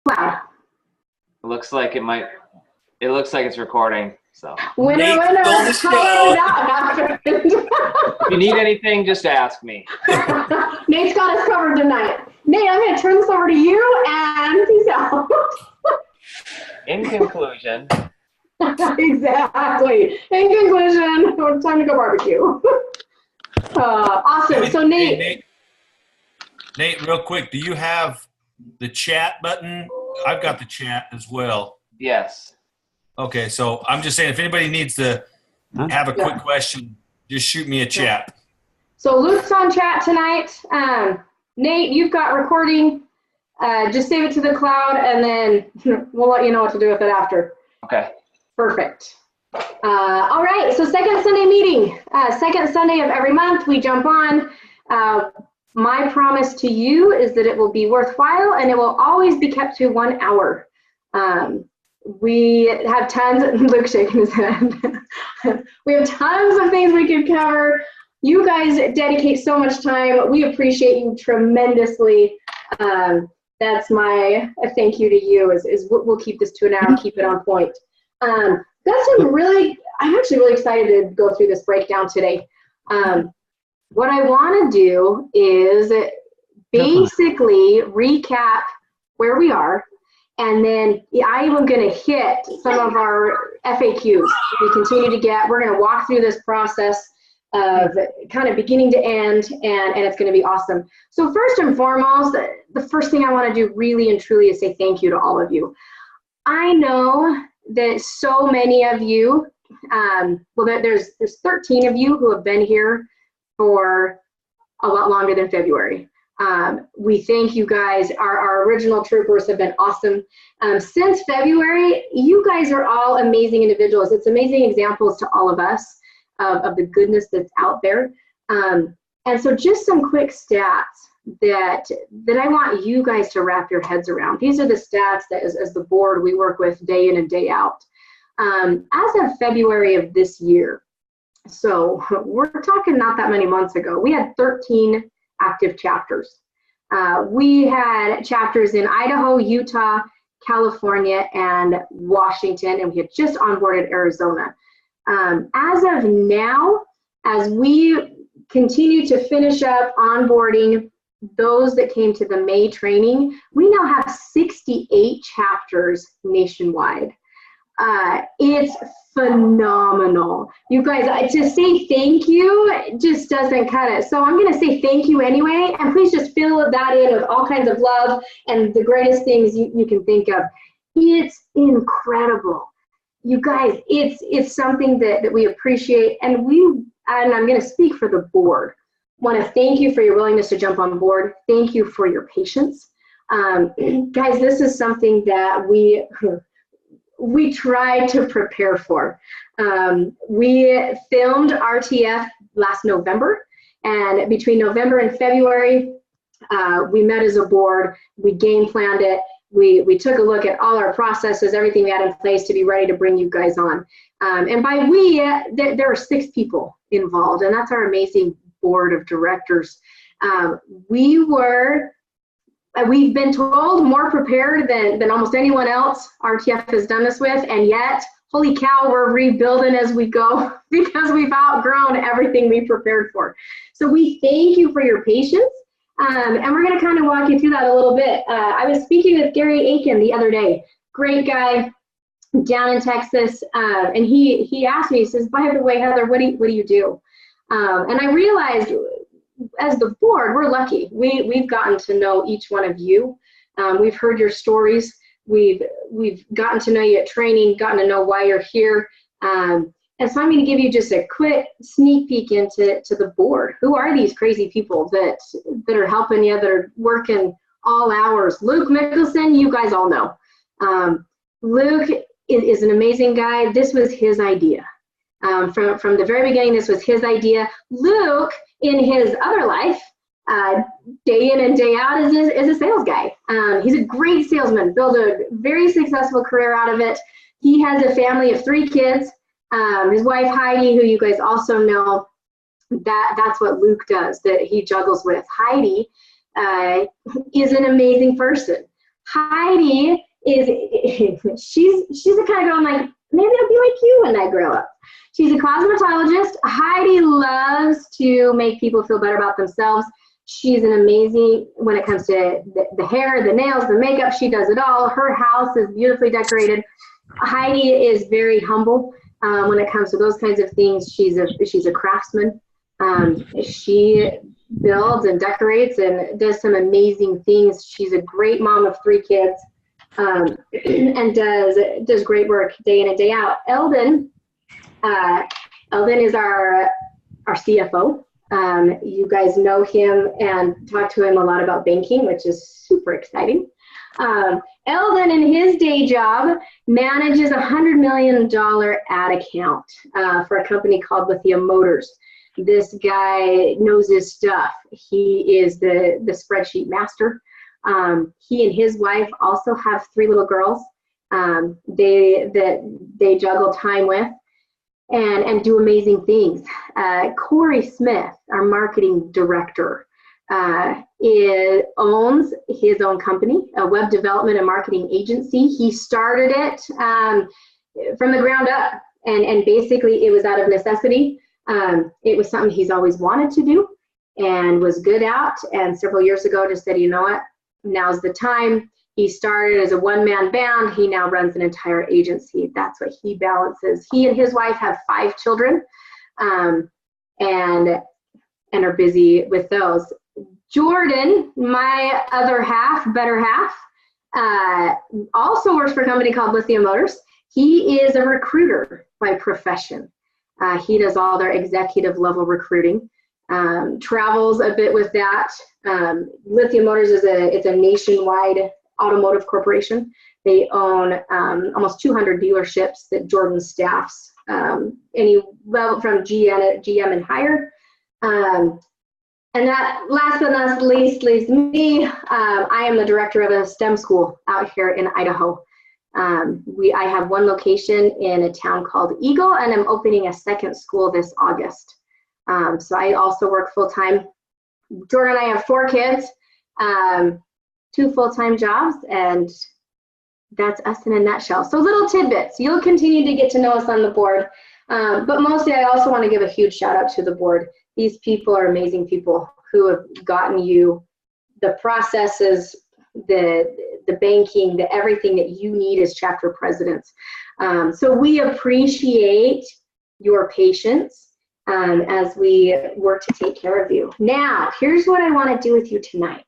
Wow. It looks like it's recording. So Winner, however that happened. if you need anything, just ask me. Nate's got us covered tonight. Nate, I'm going to turn this over to you and peace out. In conclusion. Exactly. In conclusion, it's time to go barbecue. Awesome. So Nate, real quick, do you have the chat button? I've got the chat as well. Yes. Okay, so I'm just saying if anybody needs to have a quick question, just shoot me a chat. So Luke's on chat tonight. Nate, you've got recording. Just save it to the cloud, and then we'll let you know what to do with it after. Okay. Perfect. All right, so second Sunday meeting. Second Sunday of every month, we jump on. My promise to you is that it will be worthwhile, and it will always be kept to 1 hour. We have tons, Luke's shaking his head. We have tons of things we could cover. You guys dedicate so much time. We appreciate you tremendously. That's my thank you to you, is we'll keep this to an hour, keep it on point. I'm actually really excited to go through this breakdown today. What I want to do is basically recap where we are, and then I am going to hit some of our FAQs we continue to get. We're going to walk through this process of kind of beginning to end, and it's going to be awesome. So first and foremost, the first thing I want to do really and truly is say thank you to all of you. I know that so many of you, there's 13 of you who have been here for a lot longer than February. We thank you guys. Our original troopers have been awesome. Since February, you guys are all amazing individuals. It's amazing examples to all of us of the goodness that's out there. And so just some quick stats that I want you guys to wrap your heads around. These are the stats that as the board we work with day in and day out. As of February of this year, so we're talking not that many months ago, we had 13 active chapters. We had chapters in Idaho, Utah, California, and Washington, and we had just onboarded Arizona. As of now, as we continue to finish up onboarding those that came to the May training, we now have 68 chapters nationwide. It's phenomenal. You guys, to say thank you just doesn't cut it. So I'm going to say thank you anyway, and please just fill that in with all kinds of love and the greatest things you can think of. It's incredible. You guys, it's something that we appreciate, and I'm going to speak for the board. Want to thank you for your willingness to jump on board. Thank you for your patience. Guys, this is something that we tried to prepare for. We filmed RTF last November, and between November and February, we met as a board, we game planned it, we took a look at all our processes, everything we had in place to be ready to bring you guys on. And by we, there are 6 people involved, and that's our amazing board of directors. We've been told more prepared than almost anyone else RTF has done this with, and yet, holy cow, we're rebuilding as we go because we've outgrown everything we prepared for. So we thank you for your patience, and we're going to kind of walk you through that a little bit. I was speaking with Gary Aiken the other day, great guy down in Texas, and he asked me, he says, by the way, Heather, what do you do? And I realized, as the board, we're lucky. We've gotten to know each one of you. We've heard your stories. We've gotten to know you at training, gotten to know why you're here. And so I'm going to give you just a quick sneak peek into the board. Who are these crazy people that are helping you, that are working all hours? Luke Mickelson, you guys all know. Luke is an amazing guy. This was his idea. From the very beginning, this was his idea. Luke, in his other life, day in and day out, is a sales guy. He's a great salesman, built a very successful career out of it. He has a family of 3 kids. His wife, Heidi, who you guys also know, that's what Luke does, that he juggles with. Heidi is an amazing person. Heidi is, she's the kind of girl I'm like, maybe I'll be like you when I grow up. She's a cosmetologist. Heidi loves to make people feel better about themselves. She's an amazing, when it comes to the hair, the nails, the makeup, she does it all. Her house is beautifully decorated. Heidi is very humble when it comes to those kinds of things. She's a craftsman. She builds and decorates and does some amazing things. She's a great mom of 3 kids and does great work day in and day out. Eldon is our CFO. You guys know him and talk to him a lot about banking, which is super exciting. Eldon, in his day job, manages a $100 million ad account for a company called Lithium Motors. This guy knows his stuff. He is the spreadsheet master. He and his wife also have 3 little girls they juggle time with and do amazing things. Corey Smith, our marketing director, owns his own company, a web development and marketing agency. He started it from the ground up, and basically it was out of necessity. It was something he's always wanted to do and was good at, and several years ago just said, you know what, now's the time. He started as a one-man band. He now runs an entire agency. That's what he balances. He and his wife have 5 children and are busy with those. Jordan, my other half, better half, also works for a company called Lithium Motors. He is a recruiter by profession. He does all their executive level recruiting, travels a bit with that. Lithium Motors it's a nationwide automotive corporation. They own almost 200 dealerships that Jordan staffs, any level from GM and higher. And that, last but not least, leaves me. I am the director of a STEM school out here in Idaho. I have 1 location in a town called Eagle, and I'm opening a 2nd school this August. So I also work full-time. Jordan and I have 4 kids, 2 full-time jobs, and that's us in a nutshell. So little tidbits. You'll continue to get to know us on the board. But mostly I also want to give a huge shout out to the board. These people are amazing people who have gotten you the processes, the banking, the everything that you need as chapter presidents. So we appreciate your patience as we work to take care of you. Now, here's what I want to do with you tonight.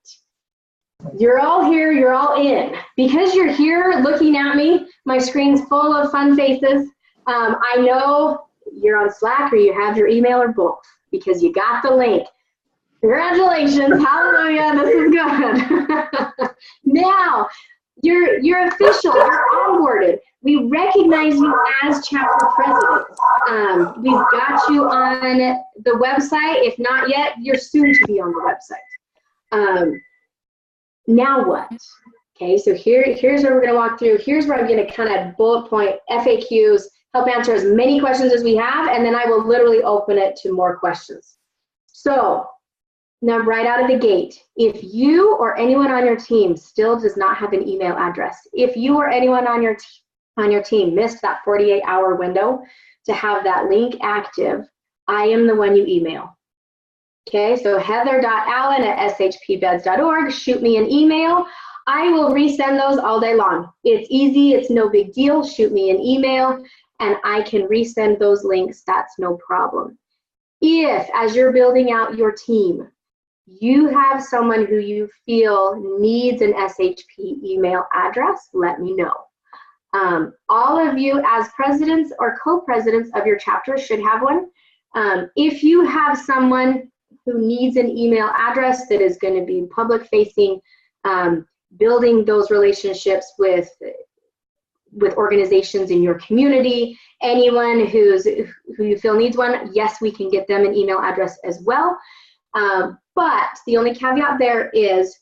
You're all here, you're all in. Because you're here looking at me, my screen's full of fun faces. I know you're on Slack or you have your email or both because you got the link. Congratulations, hallelujah, this is good. Now, you're official, you're onboarded. We recognize you as chapter president. We've got you on the website. If not yet, you're soon to be on the website. Now what? Okay, so here's where we're gonna walk through. Here's where I'm gonna kind of bullet point FAQs, help answer as many questions as we have, and then I will literally open it to more questions. So now right out of the gate, if you or anyone on your team still does not have an email address, if you or anyone on your team missed that 48-hour window to have that link active, I am the one you email. Okay, so heather.allen@shpbeds.org, shoot me an email. I will resend those all day long. It's easy, it's no big deal. Shoot me an email and I can resend those links, that's no problem. If, as you're building out your team, you have someone who you feel needs an SHP email address, let me know. All of you as presidents or co-presidents of your chapter should have one. If you have someone who needs an email address that is going to be public facing, building those relationships with organizations in your community, anyone who you feel needs one, yes, we can get them an email address as well. But the only caveat there is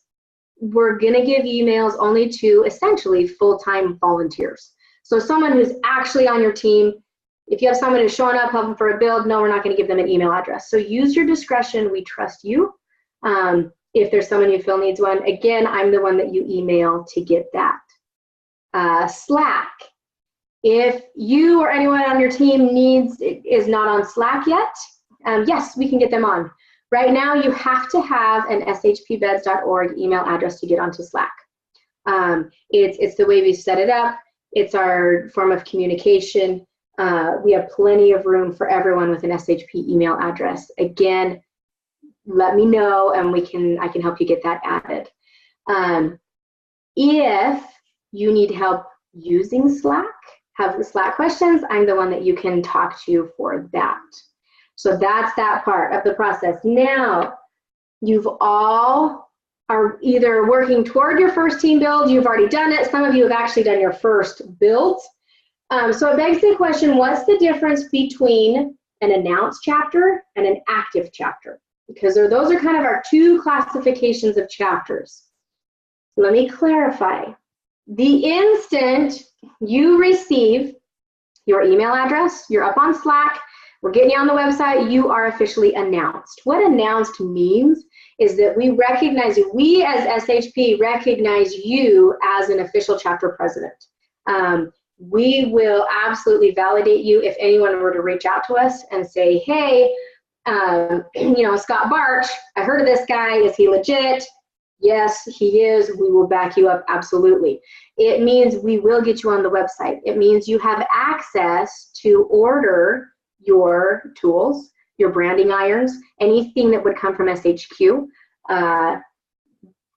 we're going to give emails only to essentially full-time volunteers. So someone who's actually on your team, if you have someone who's showing up helping for a build, no, we're not going to give them an email address. So use your discretion. We trust you. if there's someone you feel needs one. Again, I'm the one that you email to get that. Slack. If you or anyone on your team is not on Slack yet, yes, we can get them on. Right now, you have to have an shpbeds.org email address to get onto Slack. It's the way we set it up. It's our form of communication. We have plenty of room for everyone with an SHP email address. Again, let me know and I can help you get that added. If you need help using Slack, have the Slack questions, I'm the one that you can talk to for that. So that's that part of the process. Now, you've all are either working toward your first team build, you've already done it, some of you have actually done your first build. So it begs the question, what's the difference between an announced chapter and an active chapter? Because those are kind of our two classifications of chapters. Let me clarify. The instant you receive your email address, you're up on Slack, we're getting you on the website, you are officially announced. What announced means is that we as SHP recognize you as an official chapter president. We will absolutely validate you if anyone were to reach out to us and say, hey, Scott Barch, I heard of this guy, is he legit? Yes, he is. We will back you up, absolutely. It means we will get you on the website. It means you have access to order your tools, your branding irons, anything that would come from SHQ.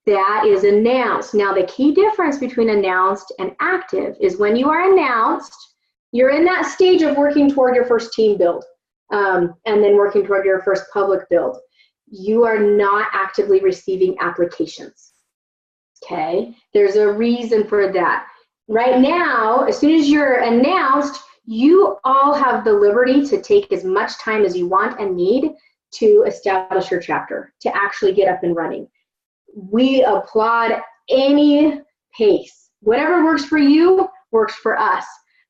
That is announced. Now, the key difference between announced and active is when you are announced, you're in that stage of working toward your first team build and then working toward your first public build. You are not actively receiving applications, okay? There's a reason for that. Right now, as soon as you're announced, you all have the liberty to take as much time as you want and need to establish your chapter, to actually get up and running. We applaud any pace. Whatever works for you works for us.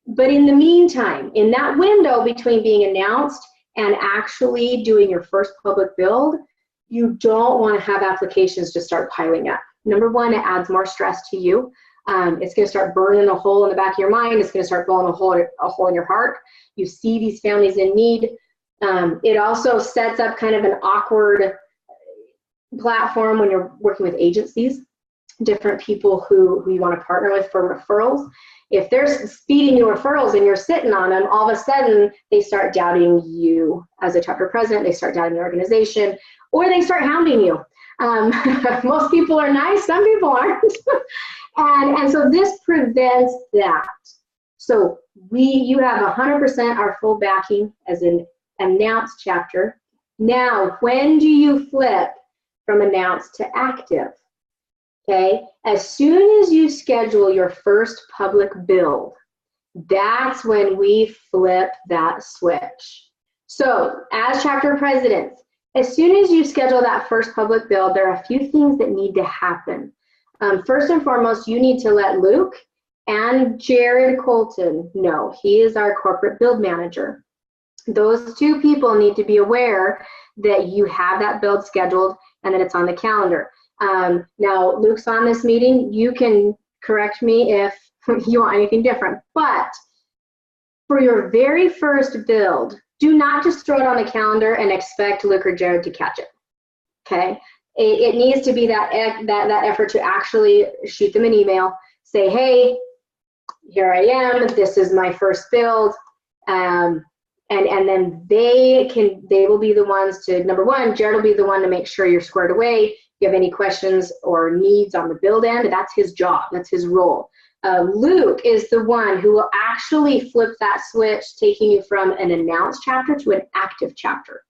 But in the meantime, in that window between being announced and actually doing your first public build, you don't want to have applications just start piling up. Number one, it adds more stress to you. It's going to start burning a hole in the back of your mind. It's going to start blowing a hole in your heart. You see these families in need. It also sets up kind of an awkward platform when you're working with agencies, different people who you want to partner with for referrals. If they're speeding you referrals and you're sitting on them, all of a sudden they start doubting you as a chapter president, they start doubting the organization, or they start hounding you. Most people are nice, some people aren't. and so this prevents that. So you have 100% our full backing as an announced chapter. Now, when do you flip from announced to active? Okay, as soon as you schedule your first public build, that's when we flip that switch. So as chapter presidents, as soon as you schedule that first public build, there are a few things that need to happen. First and foremost, you need to let Luke and Jared Colton know. He is our corporate build manager. Those two people need to be aware that you have that build scheduled and that it's on the calendar. Now, Luke's on this meeting. You can correct me if you want anything different. But for your very first build, do not just throw it on the calendar and expect Luke or Jared to catch it. Okay? It needs to be that effort to actually shoot them an email, say, hey, here I am. This is my first build. And then they will be the ones to, number one, Jared will be the one to make sure you're squared away. If you have any questions or needs on the build end, that's his job, that's his role. Luke is the one who will actually flip that switch, taking you from an announced chapter to an active chapter.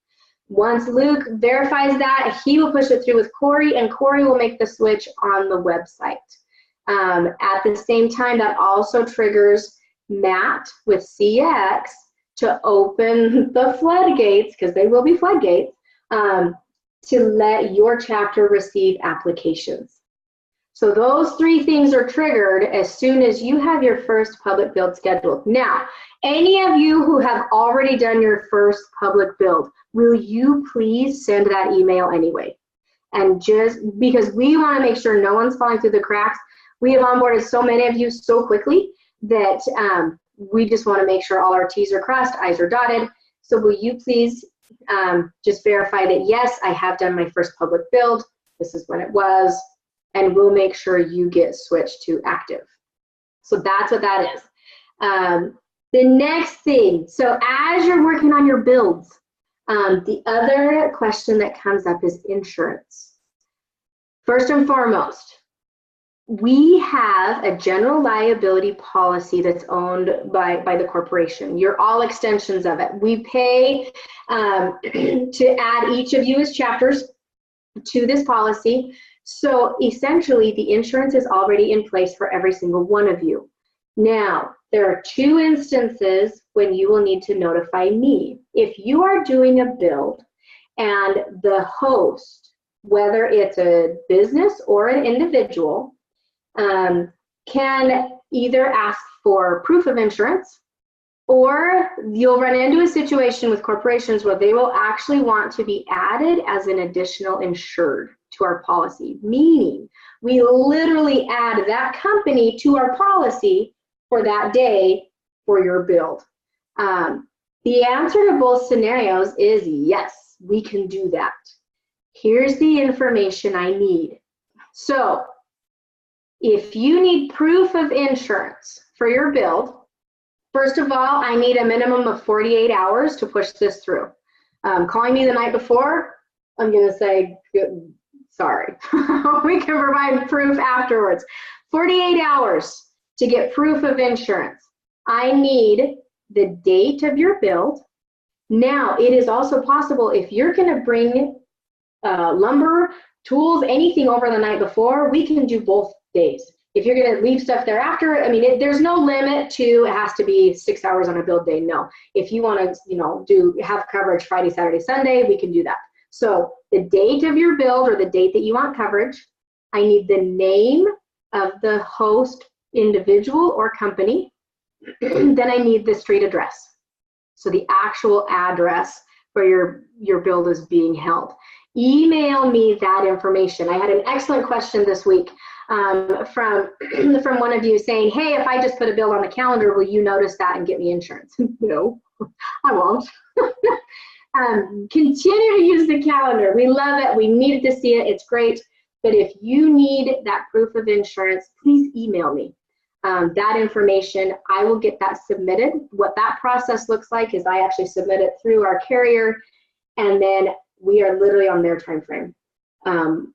Once Luke verifies that, he will push it through with Corey, and Corey will make the switch on the website. At the same time, that also triggers Matt with CX to open the floodgates, because they will be floodgates, to let your chapter receive applications. So those three things are triggered as soon as you have your first public build scheduled. Now, any of you who have already done your first public build, will you please send that email anyway? And just because we want to make sure no one's falling through the cracks, we have onboarded so many of you so quickly that we just want to make sure all our T's are crossed, I's are dotted. So will you please just verify that, yes, I have done my first public build. This is when it was, and we'll make sure you get switched to active. So that's what that is. The next thing, so as you're working on your builds, the other question that comes up is insurance. First and foremost, we have a general liability policy that's owned by the corporation. You're all extensions of it. We pay to add each of you as chapters to this policy. So essentially, the insurance is already in place for every single one of you. Now, there are two instances when you will need to notify me. If you are doing a build and the host, whether it's a business or an individual, can either ask for proof of insurance, or you'll run into a situation with corporations where they will actually want to be added as an additional insured to our policy, meaning we literally add that company to our policy for that day for your build. The answer to both scenarios is yes, we can do that. Here's the information I need. So if you need proof of insurance for your build, first of all, I need a minimum of 48 hours to push this through. Calling me the night before, I'm gonna say, sorry. We can provide proof afterwards. 48 hours to get proof of insurance. I need the date of your build. Now, it is also possible if you're gonna bring lumber, tools, anything over the night before, we can do both days. If you're going to leave stuff thereafter, I mean, there's no limit to it has to be 6 hours on a build day. No, if you want to, have coverage Friday, Saturday, Sunday, we can do that. So the date of your build or the date that you want coverage, I need the name of the host individual or company. Then I need the street address. So the actual address where your build is being held. Email me that information. I had an excellent question this week from one of you saying, hey, if I just put a build on the calendar, will you notice that and get me insurance? No, I won't. Continue to use the calendar. We love it. We needed to see it. It's great. But if you need that proof of insurance, please email me that information. I will get that submitted. What that process looks like is I actually submit it through our carrier, and then we are literally on their time frame.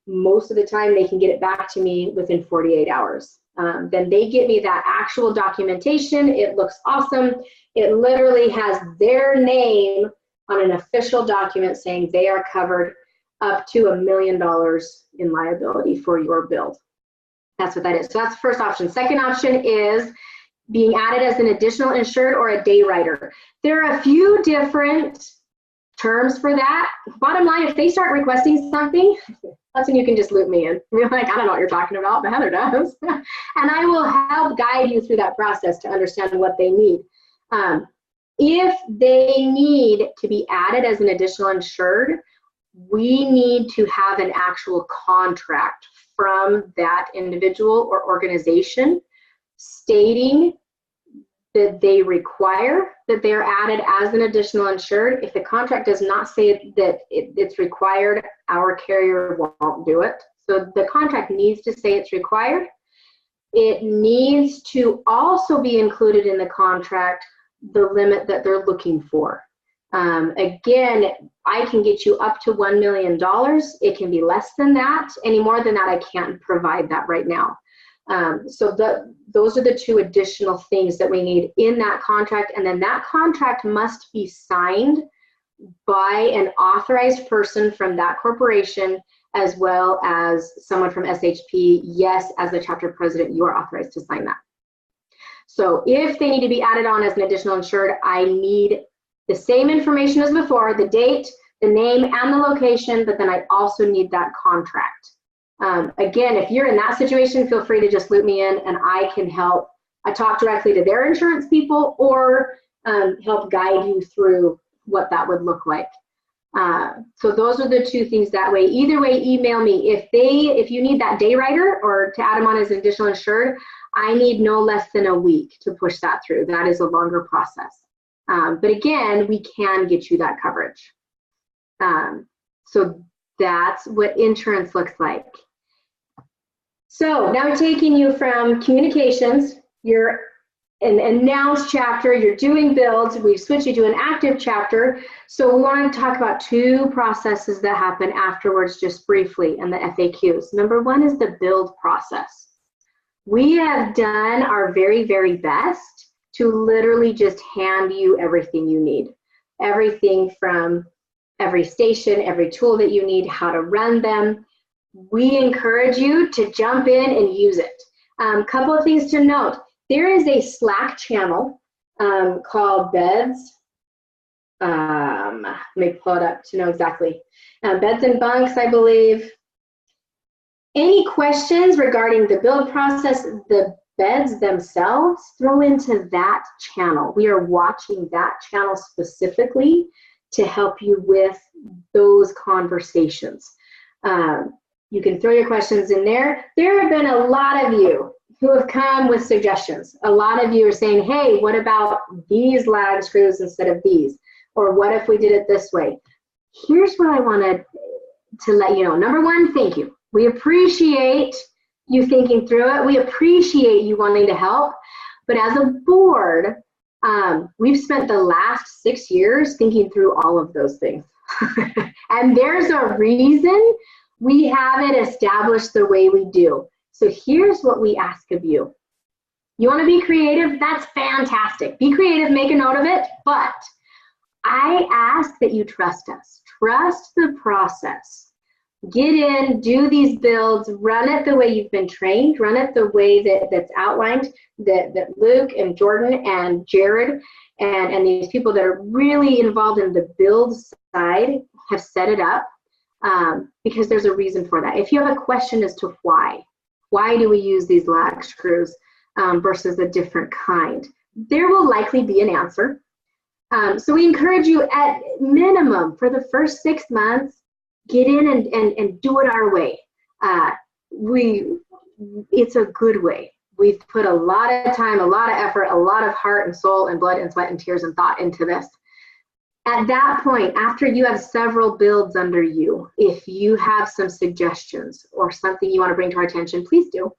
Most of the time they can get it back to me within 48 hours. Then they get me that actual documentation. It looks awesome. It literally has their name on an official document saying they are covered up to $1 million in liability for your build. That's what that is. So that's the first option. Second option is being added as an additional insured or a day writer. There are a few different terms for that. Bottom line, if they start requesting something, that's when you can just loop me in. You're like, I don't know what you're talking about, but Heather does. And I will help guide you through that process to understand what they need. If they need to be added as an additional insured, we need to have an actual contract from that individual or organization stating that they require that they're added as an additional insured. If the contract does not say that it's required, our carrier won't do it. So the contract needs to say it's required. It needs to also be included in the contract the limit that they're looking for. Again, I can get you up to $1 million. It can be less than that. Any more than that, I can't provide that right now. So those are the two additional things that we need in that contract. And then that contract must be signed by an authorized person from that corporation, as well as someone from SHP. Yes, as the chapter president, you are authorized to sign that. So if they need to be added on as an additional insured, I need the same information as before, the date, the name, and the location, but then I also need that contract. Again, if you're in that situation, feel free to just loop me in and I can help. I talk directly to their insurance people or help guide you through what that would look like. So those are the two things that way. Either way, email me. If you need that day writer or to add them on as an additional insured, I need no less than a week to push that through. That is a longer process. But again, we can get you that coverage. So that's what insurance looks like. So now we're taking you from communications, you're an announced chapter, you're doing builds, we've switched you to an active chapter. So we want to talk about two processes that happen afterwards just briefly in the FAQs. Number one is the build process. We have done our very, very best to literally just hand you everything you need. Everything from every station, every tool that you need, how to run them. We encourage you to jump in and use it. Couple of things to note. There is a Slack channel called Beds. Let me pull it up to know exactly. Beds and Bunks, I believe. Any questions regarding the build process, the beds themselves, throw into that channel. We are watching that channel specifically to help you with those conversations. You can throw your questions in there. There have been a lot of you who have come with suggestions. A lot of you are saying, hey, what about these lag screws instead of these? Or what if we did it this way? Here's what I wanted to let you know. Number one, thank you. We appreciate you thinking through it. We appreciate you wanting to help. But as a board, we've spent the last 6 years thinking through all of those things. And there's a reason we have it established the way we do. So here's what we ask of you. You want to be creative? That's fantastic. Be creative, make a note of it. But I ask that you trust us. Trust the process. Get in, do these builds, run it the way you've been trained, run it the way that's outlined, that Luke and Jordan and Jared and these people that are really involved in the build side have set it up, because there's a reason for that. If you have a question as to why do we use these lag screws versus a different kind, there will likely be an answer. So we encourage you at minimum for the first 6 months, get in and do it our way. It's a good way. We've put a lot of time, a lot of effort, a lot of heart and soul and blood and sweat and tears and thought into this. At that point, after you have several builds under you, if you have some suggestions or something you want to bring to our attention, please do.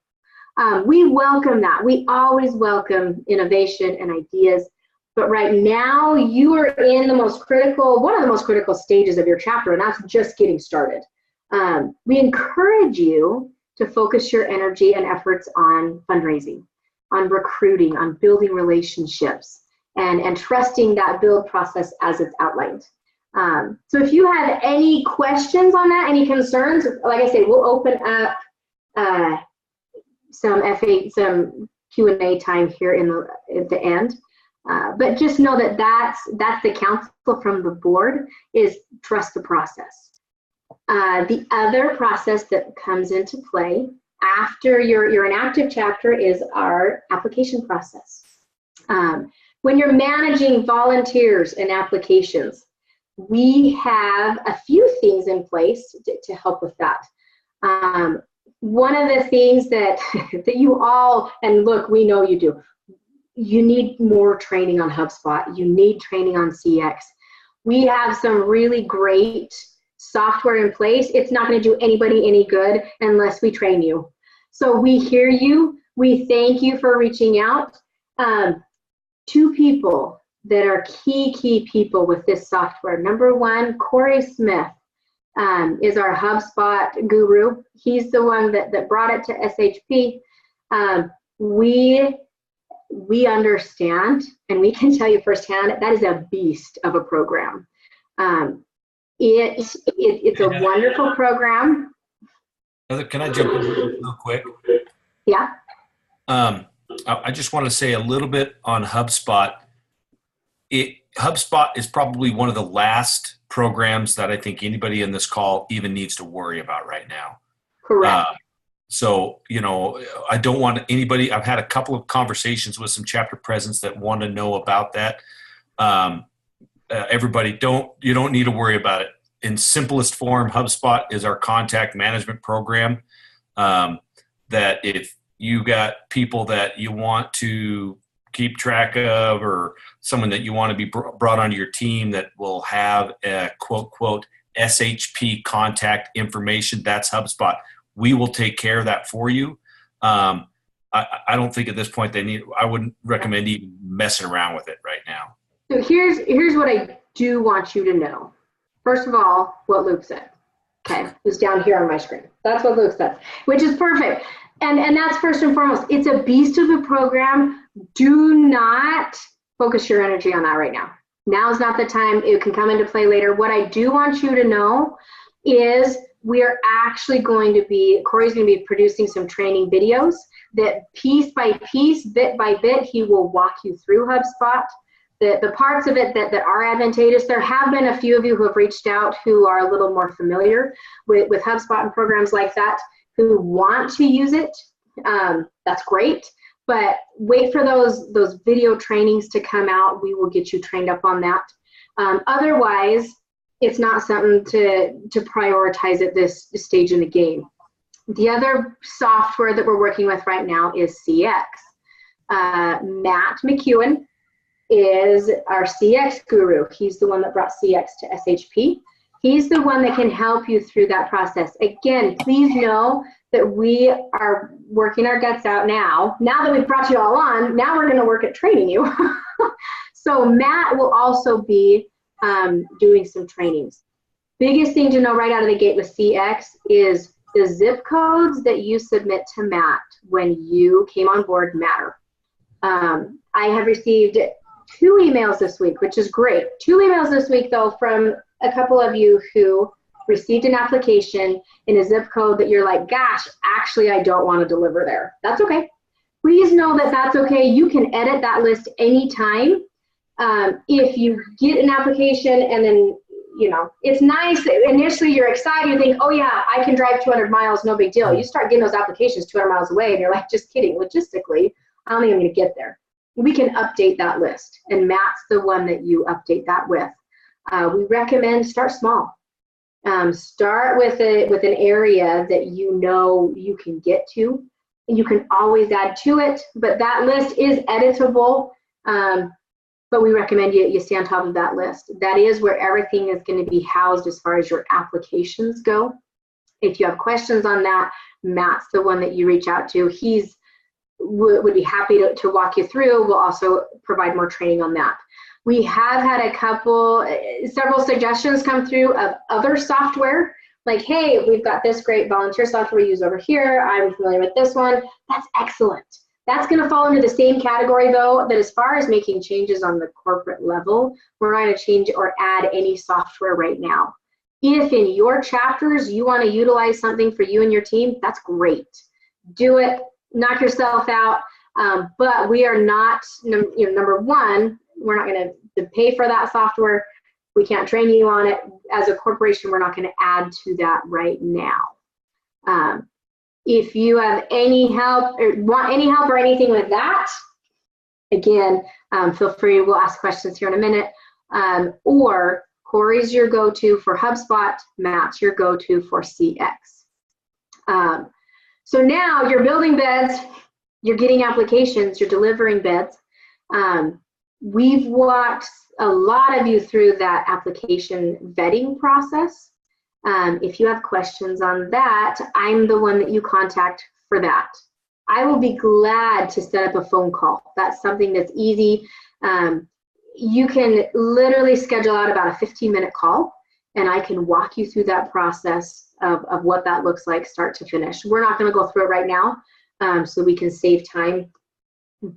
We welcome that. We always welcome innovation and ideas. But right now, you are in one of the most critical stages of your chapter, and that's just getting started. We encourage you to focus your energy and efforts on fundraising, on recruiting, on building relationships, and trusting that build process as it's outlined. So if you have any questions on that, any concerns, like I say, we'll open up some Q&A time here at the end. But just know that that's the counsel from the board, is trust the process. The other process that comes into play after you're an active chapter is our application process. When you're managing volunteers and applications, we have a few things in place to help with that. One of the things that you all, and look, we know you do, you need more training on HubSpot. You need training on CX. We have some really great software in place. It's not going to do anybody any good unless we train you. So we hear you. We thank you for reaching out. 2 people that are key people with this software. Number one, Corey Smith is our HubSpot guru. He's the one that brought it to SHP. We understand, and we can tell you firsthand, that is a beast of a program. It's a wonderful program. Heather, can I jump in real quick? Yeah. I just want to say a little bit on HubSpot. HubSpot is probably one of the last programs that I think anybody in this call even needs to worry about right now. Correct. So, I don't want anybody, I've had a couple of conversations with some chapter presidents that want to know about that. Everybody, you don't need to worry about it. in simplest form, HubSpot is our contact management program. That if you got people that you want to keep track of, or someone that you want to be brought onto your team that will have a quote SHP contact information, that's HubSpot. We will take care of that for you. I don't think at this point I wouldn't recommend even messing around with it right now. So here's what I do want you to know. First of all, what Luke said. Okay, it's down here on my screen. That's what Luke said, which is perfect. And that's first and foremost. It's a beast of a program. Do not focus your energy on that right now. Now is not the time. It can come into play later. What I do want you to know is we are actually Corey's going to be producing some training videos that piece by piece, bit by bit, he will walk you through HubSpot. The parts of it that are advantageous. There have been a few of you who have reached out who are a little more familiar with HubSpot and programs like that, who want to use it. That's great. But wait for those video trainings to come out. We will get you trained up on that. Otherwise, it's not something to prioritize at this stage in the game. The other software that we're working with right now is CX. Matt McEwen is our CX guru. He's the one that brought CX to SHP. He's the one that can help you through that process. Again, please know that we are working our guts out now. Now that we've brought you all on, now we're going to work at training you. So Matt will also be doing some trainings. Biggest thing to know right out of the gate with CX is the zip codes that you submit to Matt when you came on board matter. I have received 2 emails this week, which is great. 2 emails this week, though, from a couple of you who received an application in a zip code that you're like, gosh, actually, I don't want to deliver there. That's okay. Please know that that's okay. You can edit that list anytime. If you get an application and then, it's nice. Initially, you're excited. You think, oh, yeah, I can drive 200 miles. No big deal. You start getting those applications 200 miles away, and you're like, just kidding. Logistically, I don't think I'm going to get there. We can update that list, and Matt's the one that you update that with. We recommend start small. Start with an area that you know you can get to, and you can always add to it, but that list is editable, but we recommend you stay on top of that list. That is where everything is going to be housed as far as your applications go. If you have questions on that, Matt's the one that you reach out to. He's would be happy to walk you through. We'll also provide more training on that. We have had several suggestions come through of other software, like, hey, we've got this great volunteer software we use over here. I'm familiar with this one. That's excellent. That's going to fall into the same category, though, that as far as making changes on the corporate level, we're not going to change or add any software right now. If in your chapters you want to utilize something for you and your team, that's great. Do it. Knock yourself out. But we are not, number one, we're not going to pay for that software. We can't train you on it. As a corporation, we're not going to add to that right now. If you have any help or want any help or anything with that, again, feel free. We'll ask questions here in a minute. Or Corey's your go-to for HubSpot. Matt's your go-to for CX. So now you're building beds, you're getting applications, you're delivering beds. We've walked a lot of you through that application vetting process. If you have questions on that, I'm the one that you contact for that. I will be glad to set up a phone call. That's something that's easy. You can literally schedule out about a 15-minute call, and I can walk you through that process of what that looks like start to finish. We're not going to go through it right now, so we can save time,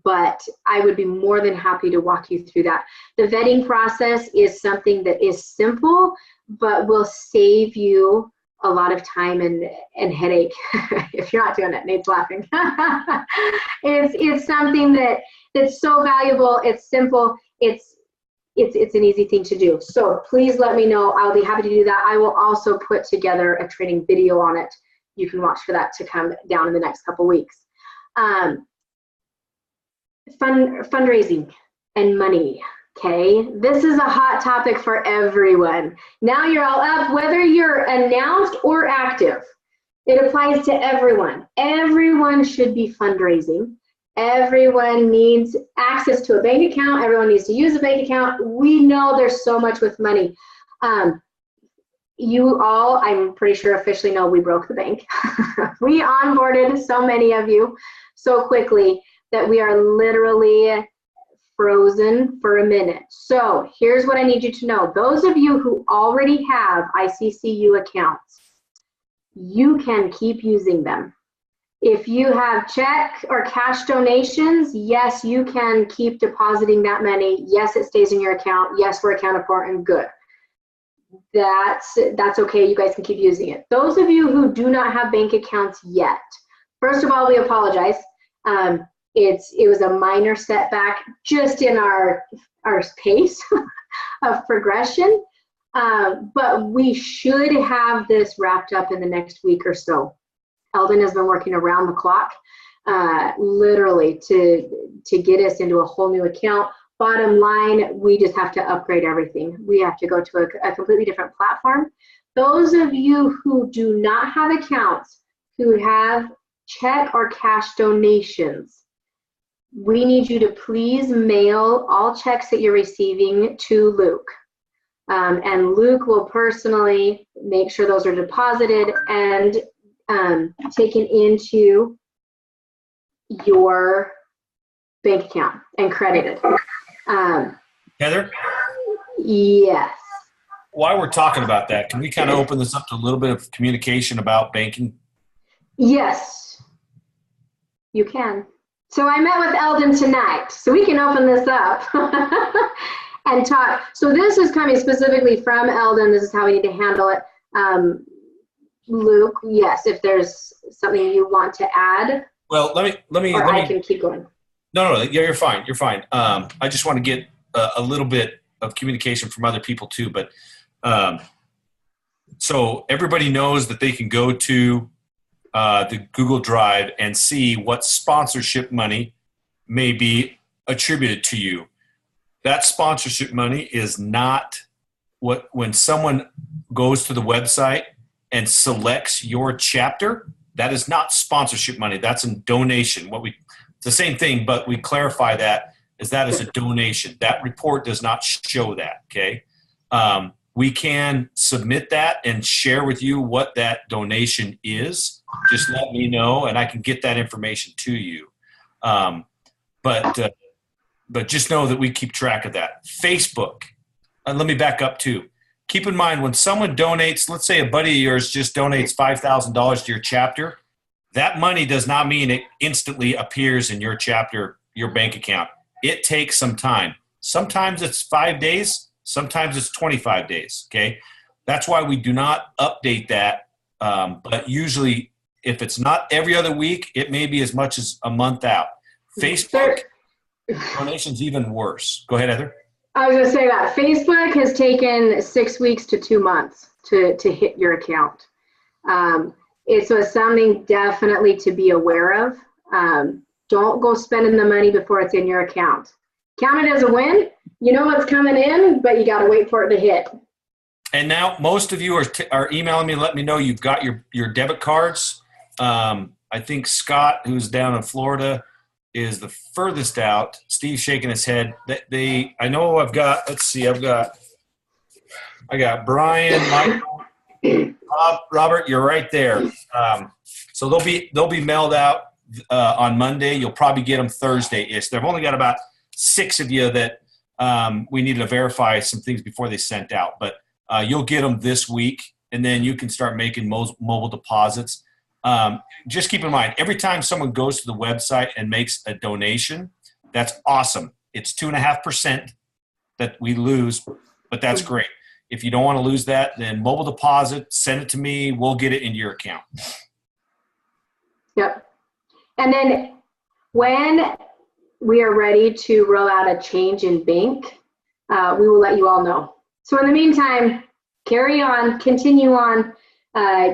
but I would be more than happy to walk you through that. The vetting process is something that is simple, but will save you a lot of time and headache if you're not doing it. Nate's laughing. It's something that's so valuable. It's simple. It's an easy thing to do. So please let me know. I'll be happy to do that. I will also put together a training video on it. You can watch for that to come down in the next couple weeks. Fundraising and money. Okay, this is a hot topic for everyone. Now you're all up, whether you're announced or active. It applies to everyone. Everyone should be fundraising. Everyone needs access to a bank account. Everyone needs to use a bank account. We know there's so much with money. You all, I'm pretty sure officially know we broke the bank. We onboarded so many of you so quickly that we are literally frozen for a minute. So here's what I need you to know. Those of you who already have ICCU accounts, you can keep using them. If you have check or cash donations, yes, you can keep depositing that money. Yes, it stays in your account. Yes, we're accounted for and good. That's okay. You guys can keep using it. Those of you who do not have bank accounts yet, first of all, we apologize. It was a minor setback just in our pace of progression, but we should have this wrapped up in the next week or so. Eldon has been working around the clock, literally to get us into a whole new account. Bottom line, we just have to upgrade everything. We have to go to a completely different platform. Those of you who do not have accounts, who have check or cash donations, we need you to please mail all checks that you're receiving to Luke. And Luke will personally make sure those are deposited and taken into your bank account and credited. Heather? Yes. While we're talking about that, can we kind of open this up to a little bit of communication about banking? Yes, you can. So I met with Eldon tonight, so we can open this up and talk. So this is coming specifically from Eldon. This is how we need to handle it. Luke, yes, if there's something you want to add. Well, let me. I can keep going. No, you're fine. You're fine. I just want to get a little bit of communication from other people too. But so everybody knows that they can go to the Google Drive and see what sponsorship money may be attributed to you. That sponsorship money is not when someone goes to the website and selects your chapter, that is not sponsorship money. That's a donation. It's the same thing, but we clarify that is a donation. That report does not show that, okay? We can submit that and share with you what that donation is. Just let me know, and I can get that information to you. But just know that we keep track of that. Facebook, and let me back up too. Keep in mind when someone donates, let's say a buddy of yours just donates $5,000 to your chapter, that money does not mean it instantly appears in your chapter, your bank account. It takes some time. Sometimes it's 5 days. Sometimes it's 25 days, okay? That's why we do not update that. But usually if it's not every other week, it may be as much as a month out. Facebook donations even worse. Go ahead, Heather. I was going to say that Facebook has taken 6 weeks to 2 months to hit your account. It's something definitely to be aware of. Don't go spending the money before it's in your account. Count it as a win. You know what's coming in, but you got to wait for it to hit. And now most of you are emailing me, let me know you've got your debit cards. I think Scott, who's down in Florida, is the furthest out. Steve's shaking his head. I know I've got, let's see, I got Brian, Michael, Robert, you're right there. So they'll be mailed out on Monday. You'll probably get them Thursday-ish. They've only got about 6 of you that we need to verify some things before they sent out. But you'll get them this week, and then you can start making mobile deposits. Just keep in mind, every time someone goes to the website and makes a donation, that's awesome. It's 2.5% that we lose, but that's great. If you don't want to lose that, then mobile deposit, send it to me. We'll get it into your account. Yep. And then when we are ready to roll out a change in bank, we will let you all know. So in the meantime, carry on, continue on,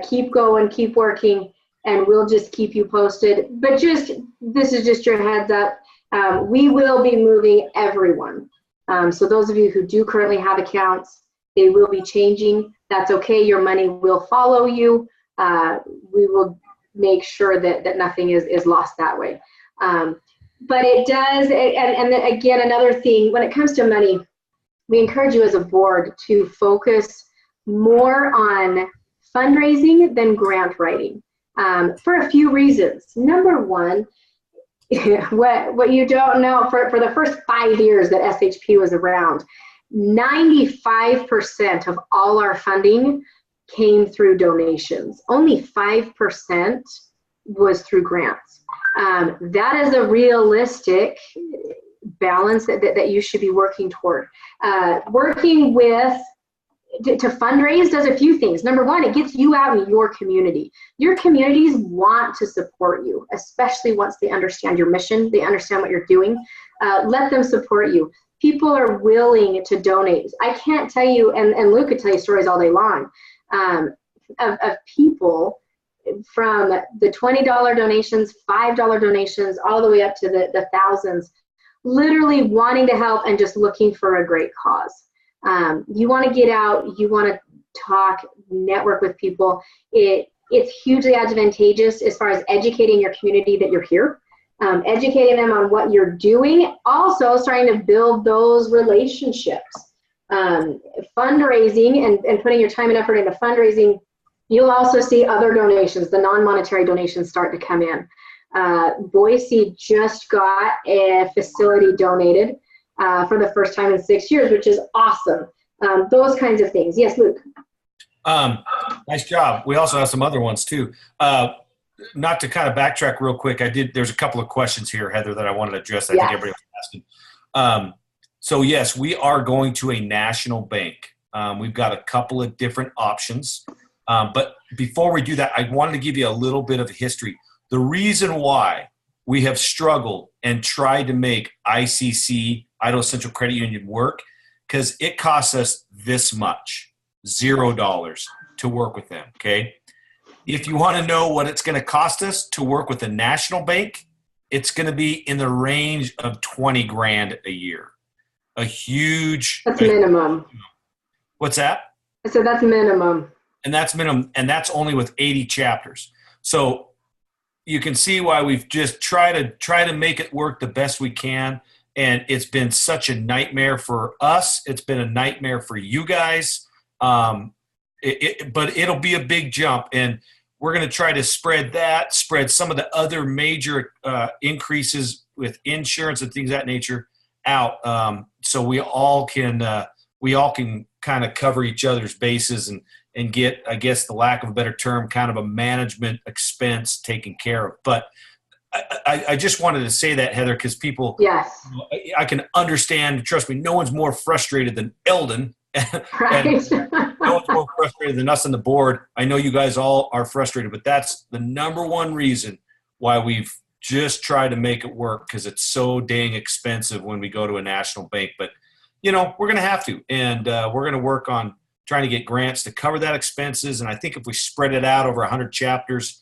keep going, keep working, and we'll just keep you posted. But this is just your heads up. We will be moving everyone So those of you who do currently have accounts, they will be changing. That's okay. Your money will follow you. We will make sure that nothing is lost that way. But it does, and again, another thing, when it comes to money, we encourage you as a board to focus more on fundraising than grant writing, for a few reasons. Number one, what you don't know, for the first 5 years that SHP was around, 95% of all our funding came through donations. Only 5% was through grants. That is a realistic balance that you should be working toward. Working with to fundraise does a few things. Number one, it gets you out in your community. Your communities want to support you, especially once they understand your mission, they understand what you're doing. Let them support you. People are willing to donate. I can't tell you, and Luke could tell you stories all day long, of people from the $20 donations, $5 donations, all the way up to the thousands, literally wanting to help and just looking for a great cause. You want to get out, you want to talk, network with people. It's hugely advantageous as far as educating your community that you're here, educating them on what you're doing, also starting to build those relationships. Fundraising and putting your time and effort into fundraising, you'll also see other donations, the non-monetary donations start to come in. Boise just got a facility donated for the first time in 6 years, which is awesome. Those kinds of things. Yes, Luke. Nice job. We also have some other ones too. Not to kind of backtrack real quick, there's a couple of questions here, Heather, that I wanted to address. I think everybody was asking. So yes, we are going to a national bank. We've got a couple of different options. But before we do that, I wanted to give you a little bit of history. The reason why we have struggled and tried to make ICC, Idaho Central Credit Union, work, because it costs us this much, $0 to work with them, okay? If you want to know what it's going to cost us to work with a national bank, it's going to be in the range of 20 grand a year. A huge... That's minimum. What's that? So that's minimum. And that's minimum, and that's only with 80 chapters. So you can see why we've just try to make it work the best we can. And it's been such a nightmare for us. It's been a nightmare for you guys. But it'll be a big jump. And we're going to try to spread some of the other major increases with insurance and things of that nature out. So we all can kind of cover each other's bases and get, I guess, the lack of a better term, kind of a management expense taken care of. But I just wanted to say that, Heather, because people, yes, I can understand. Trust me, no one's more frustrated than Eldon. Right. No one's more frustrated than us on the board. I know you guys all are frustrated, but that's the number one reason why we've just tried to make it work, because it's so dang expensive when we go to a national bank. But, we're going to have to, and we're going to work on trying to get grants to cover that expenses. And I think if we spread it out over 100 chapters,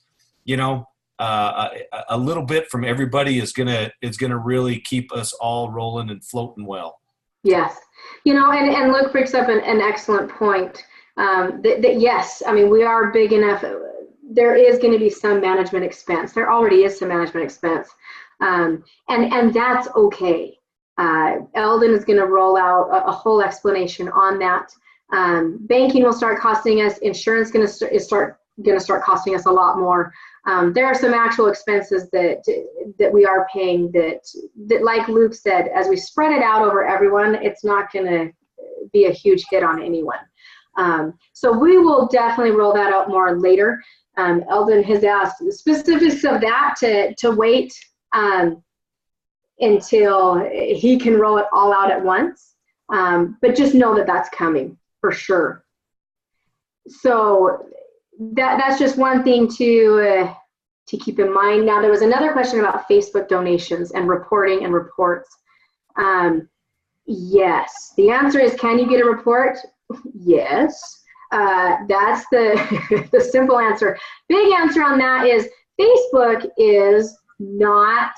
a little bit from everybody is gonna really keep us all rolling and floating well. Yes, and Luke brings up an excellent point. That yes, I mean, we are big enough. There is going to be some management expense. There already is some management expense, and that's okay. Eldon is going to roll out a whole explanation on that. Banking will start costing us. Insurance is going to start costing us a lot more. There are some actual expenses that we are paying that, like Luke said, as we spread it out over everyone, it's not going to be a huge hit on anyone. So we will definitely roll that out more later. Eldon has asked the specifics of that to wait until he can roll it all out at once. But just know that that's coming for sure. So that's just one thing to keep in mind. Now, there was another question about Facebook donations and reporting and reports. Yes, the answer is, can you get a report? Yes, that's the simple answer. Big answer on that is Facebook is not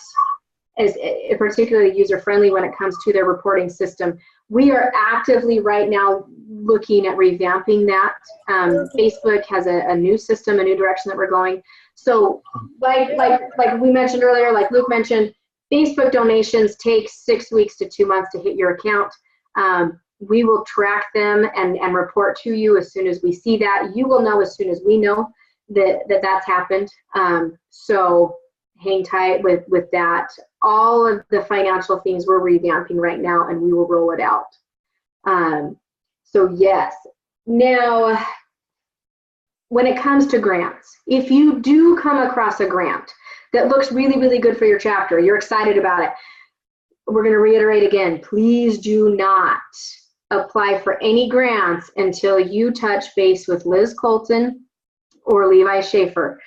is particularly user-friendly when it comes to their reporting system. We are actively right now looking at revamping that. Facebook has a new system, a new direction that we're going. So like we mentioned earlier, like Luke mentioned, Facebook donations take 6 weeks to 2 months to hit your account. We will track them and report to you as soon as we see that. You will know as soon as we know that that's happened. So hang tight with that. All of the financial things we're revamping right now, and we will roll it out. So yes. Now, when it comes to grants, if you do come across a grant that looks really, really good for your chapter, you're excited about it, we're going to reiterate again, please do not apply for any grants until you touch base with Liz Colton or Levi Schaefer.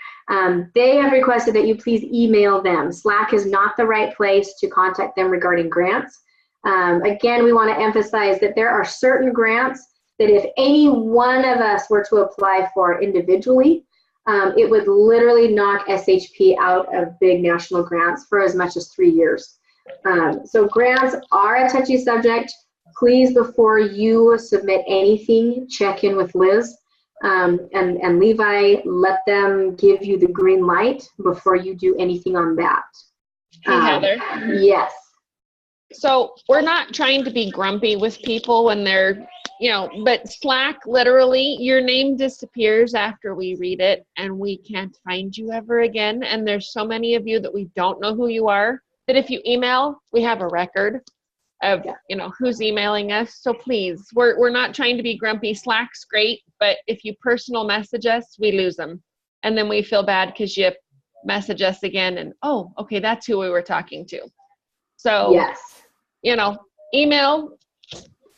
They have requested that you please email them. Slack is not the right place to contact them regarding grants. Again, we want to emphasize that there are certain grants that if any one of us were to apply for individually, it would literally knock SHP out of big national grants for as much as 3 years. So grants are a touchy subject. Please, before you submit anything, check in with Liz and Levi. Let them give you the green light before you do anything on that. Hey, Heather. Yes. So we're not trying to be grumpy with people when they're, but Slack, literally, your name disappears after we read it and we can't find you ever again. And there's so many of you that we don't know who you are, that if you email, we have a record of, who's emailing us. So please, we're not trying to be grumpy. Slack's great, but if you personal message us, we lose them. And then we feel bad because you message us again and, oh, okay, that's who we were talking to. So, yes. Email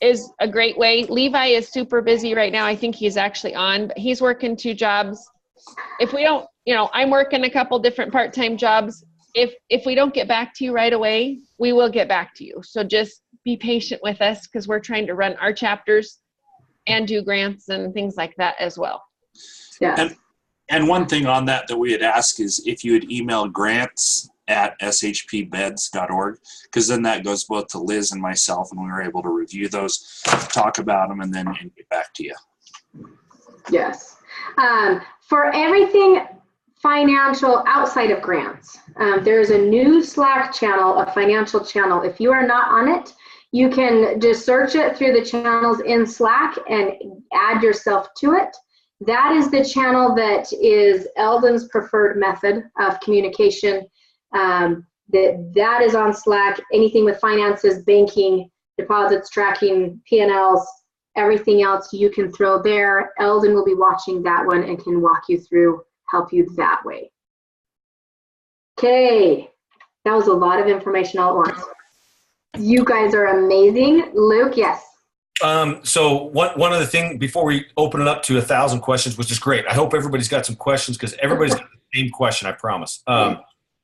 is a great way. Levi is super busy right now. I think he's actually on, but he's working 2 jobs. If we don't, I'm working a couple different part-time jobs. If we don't get back to you right away, we will get back to you. So just be patient with us because we're trying to run our chapters and do grants and things like that as well. Yeah. And one thing on that we had asked is if you would email grants@shpbeds.org, because then that goes both to Liz and myself, and we were able to review those, talk about them, and then get back to you. Yes. For everything financial outside of grants, there's a new Slack channel, a financial channel. If you are not on it, you can just search it through the channels in Slack and add yourself to it. That is the channel that is Eldon's preferred method of communication. That is on Slack. Anything with finances, banking, deposits, tracking, P&Ls, everything else you can throw there. Eldon will be watching that one and can walk you through, help you that way. Okay, that was a lot of information all at once. You guys are amazing. Luke, yes. So one other thing before we open it up to 1,000 questions, which is great. I hope everybody's got some questions because everybody's got the same question, I promise.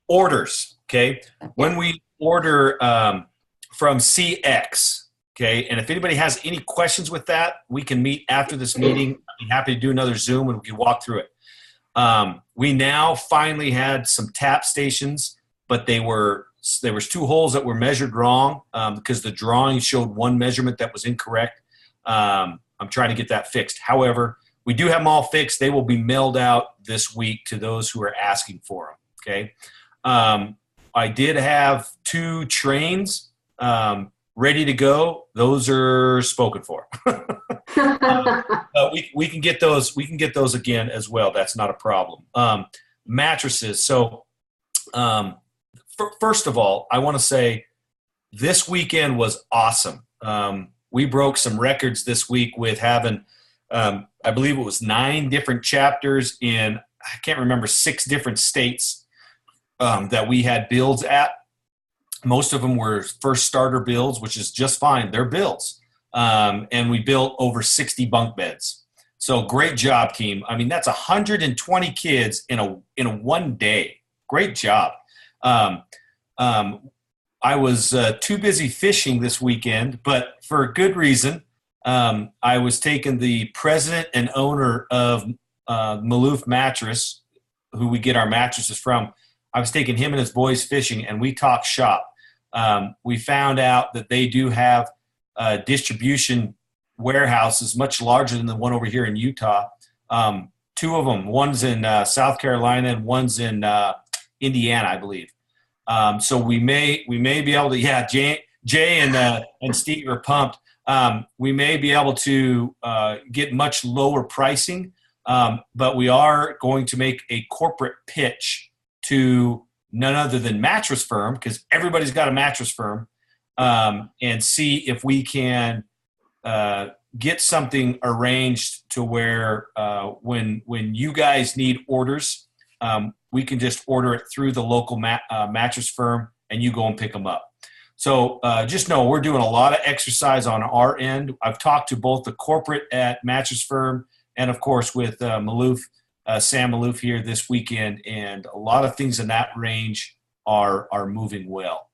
Orders, okay? When we order from CX, okay, and if anybody has any questions with that, we can meet after this meeting. I'd be happy to do another Zoom and we can walk through it. We now finally had some tap stations, but there was 2 holes that were measured wrong because the drawing showed one measurement that was incorrect. I'm trying to get that fixed. However, we do have them all fixed. They will be mailed out this week to those who are asking for them, okay? I did have 2 trains ready to go. Those are spoken for. We can get those. We can get those again as well. That's not a problem. Mattresses. So first of all, I want to say this weekend was awesome. We broke some records this week with having, I believe it was 9 different chapters in, I can't remember, 6 different states that we had builds at. Most of them were first starter builds, which is just fine. They're builds. And we built over 60 bunk beds. So great job, team. I mean, that's 120 kids in a one day. Great job. I was too busy fishing this weekend, but for a good reason. I was taking the president and owner of Maloof Mattress, who we get our mattresses from. I was taking him and his boys fishing, and we talked shop. We found out that they do have distribution warehouses much larger than the one over here in Utah. Two of them, one's in South Carolina and one's in Indiana, I believe. So we may be able to, yeah, Jay and Steve are pumped. We may be able to get much lower pricing, but we are going to make a corporate pitch to none other than Mattress Firm, because everybody's got a Mattress Firm, and see if we can get something arranged to where when you guys need orders, we can just order it through the local Mattress Firm, and you go and pick them up. So just know we're doing a lot of exercise on our end. I've talked to both the corporate at Mattress Firm and, of course, with Maloof, Sam Maloof here this weekend, and a lot of things in that range are moving well.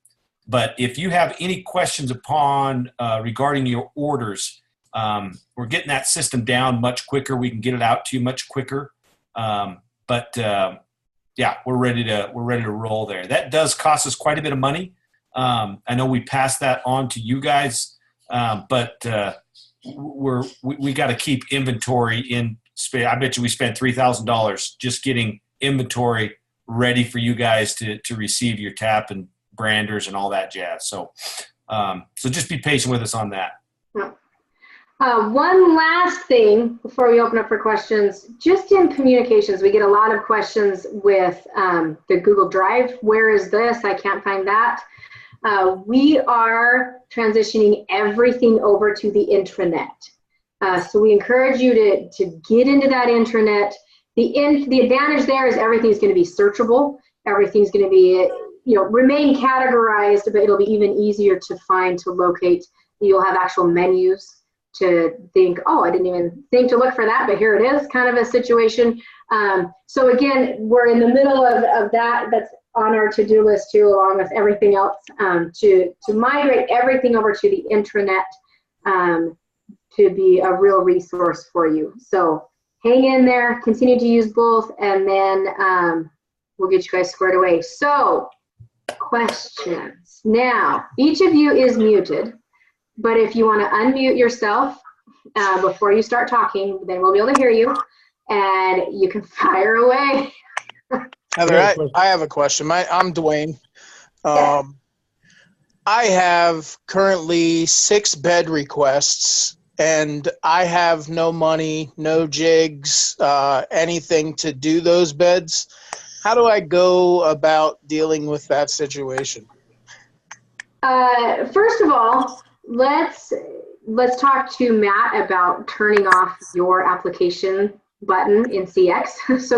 But if you have any questions upon regarding your orders, we're getting that system down much quicker. We can get it out to you much quicker. Yeah, we're ready to roll there. That does cost us quite a bit of money. I know we passed that on to you guys, but we got to keep inventory in. I bet you we spent $3,000 just getting inventory ready for you guys to receive your tap and branders and all that jazz. So just be patient with us on that. One last thing before we open up for questions, just in communications, we get a lot of questions with the Google Drive. Where is this? I can't find that. We are transitioning everything over to the intranet. So we encourage you to get into that intranet. The advantage there is everything's going to be searchable. Everything's going to be, remain categorized, but it'll be even easier to find, to locate. You'll have actual menus to think, oh, I didn't even think to look for that, but here it is, kind of a situation. So again, we're in the middle of that. That's on our to-do list too, along with everything else, to migrate everything over to the intranet to be a real resource for you. So hang in there, continue to use both, and then we'll get you guys squared away. So questions. Now, each of you is muted, but if you want to unmute yourself before you start talking, then we'll be able to hear you, and you can fire away. Heather, I have a question. I'm Dwayne. I have currently 6 bed requests, and I have no money, no jigs, anything to do those beds. How do I go about dealing with that situation? First of all, let's talk to Matt about turning off your application button in CX so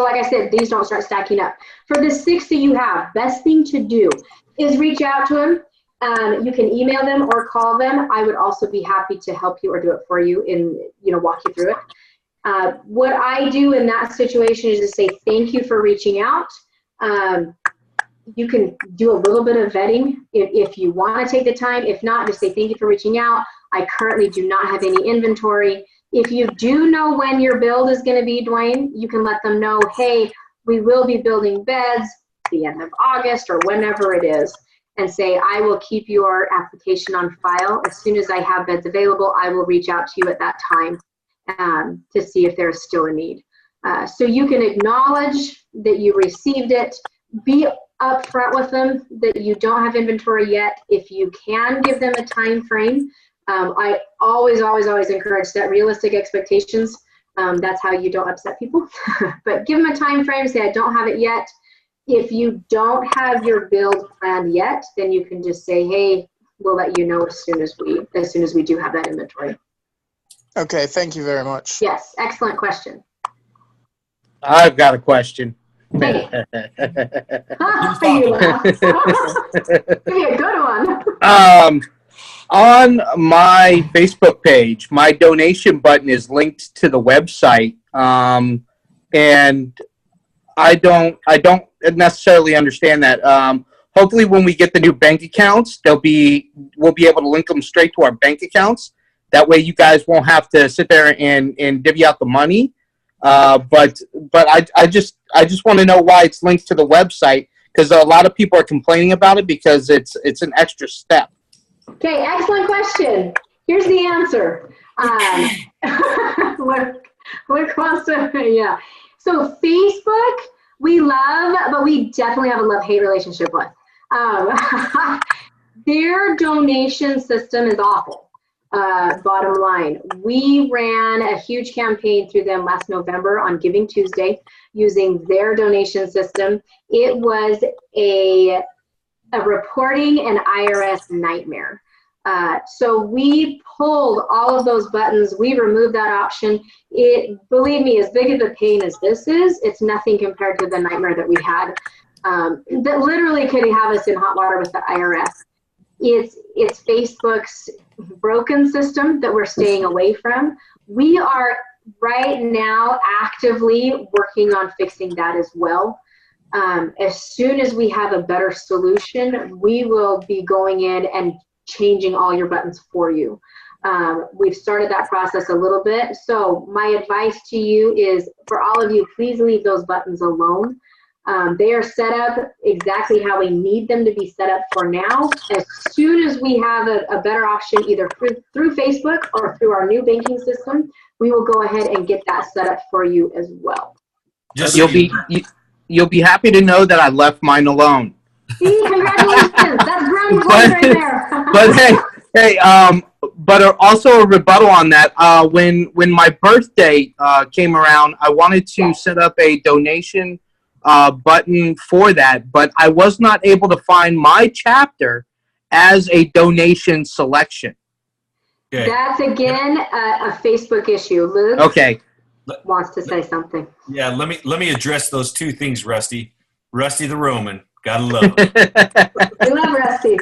like I said, these don't start stacking up. For the 6 that you have, best thing to do is reach out to them. You can email them or call them. I would also be happy to help you or do it for you and walk you through it. What I do in that situation is to say thank you for reaching out. You can do a little bit of vetting if you want to take the time. If not, just say thank you for reaching out. I currently do not have any inventory. If you do know when your build is going to be, Dwayne, you can let them know, hey, we will be building beds at the end of August or whenever it is, and say, I will keep your application on file. As soon as I have beds available, I will reach out to you at that time to see if there's still a need. So you can acknowledge that you received it. Be upfront with them that you don't have inventory yet. If you can give them a time frame, I always encourage set realistic expectations. That's how you don't upset people. But give them a time frame, say I don't have it yet. If you don't have your build planned yet, then you can just say, hey, we'll let you know as soon as we do have that inventory. Okay, thank you very much. Yes, excellent question. I've got a question. Hey. You laugh. Give me a good one. On my Facebook page, my donation button is linked to the website, and I don't necessarily understand that. Hopefully, when we get the new bank accounts, we'll be able to link them straight to our bank accounts. That way, you guys won't have to sit there and divvy out the money. But I just want to know why it's linked to the website, because a lot of people are complaining about it because it's an extra step. Okay, excellent question. Here's the answer. What wants to, yeah. So Facebook, we love, but we definitely have a love-hate relationship with. Their donation system is awful. Bottom line, we ran a huge campaign through them last November on Giving Tuesday using their donation system. It was a reporting and IRS nightmare. So we pulled all of those buttons. We removed that option. Believe me, as big of a pain as this is, it's nothing compared to the nightmare that we had that literally could have us in hot water with the IRS. It's Facebook's broken system that we're staying away from. We are right now actively working on fixing that as well. As soon as we have a better solution, we will be going in and changing all your buttons for you. We've started that process a little bit. So my advice to you is, for all of you, please leave those buttons alone. They are set up exactly how we need them to be set up for now. As soon as we have a better option, either through Facebook or through our new banking system, we will go ahead and get that set up for you as well. Just You'll be happy to know that I left mine alone. See, congratulations. That's brand new right there. But also a rebuttal on that. When my birthday came around, I wanted to set up a donation button for that, but I was not able to find my chapter as a donation selection. Okay. That's again a Facebook issue. Luke wants to say something. Yeah, let me address those two things, Rusty. Rusty the Roman, gotta love him. We love Rusty.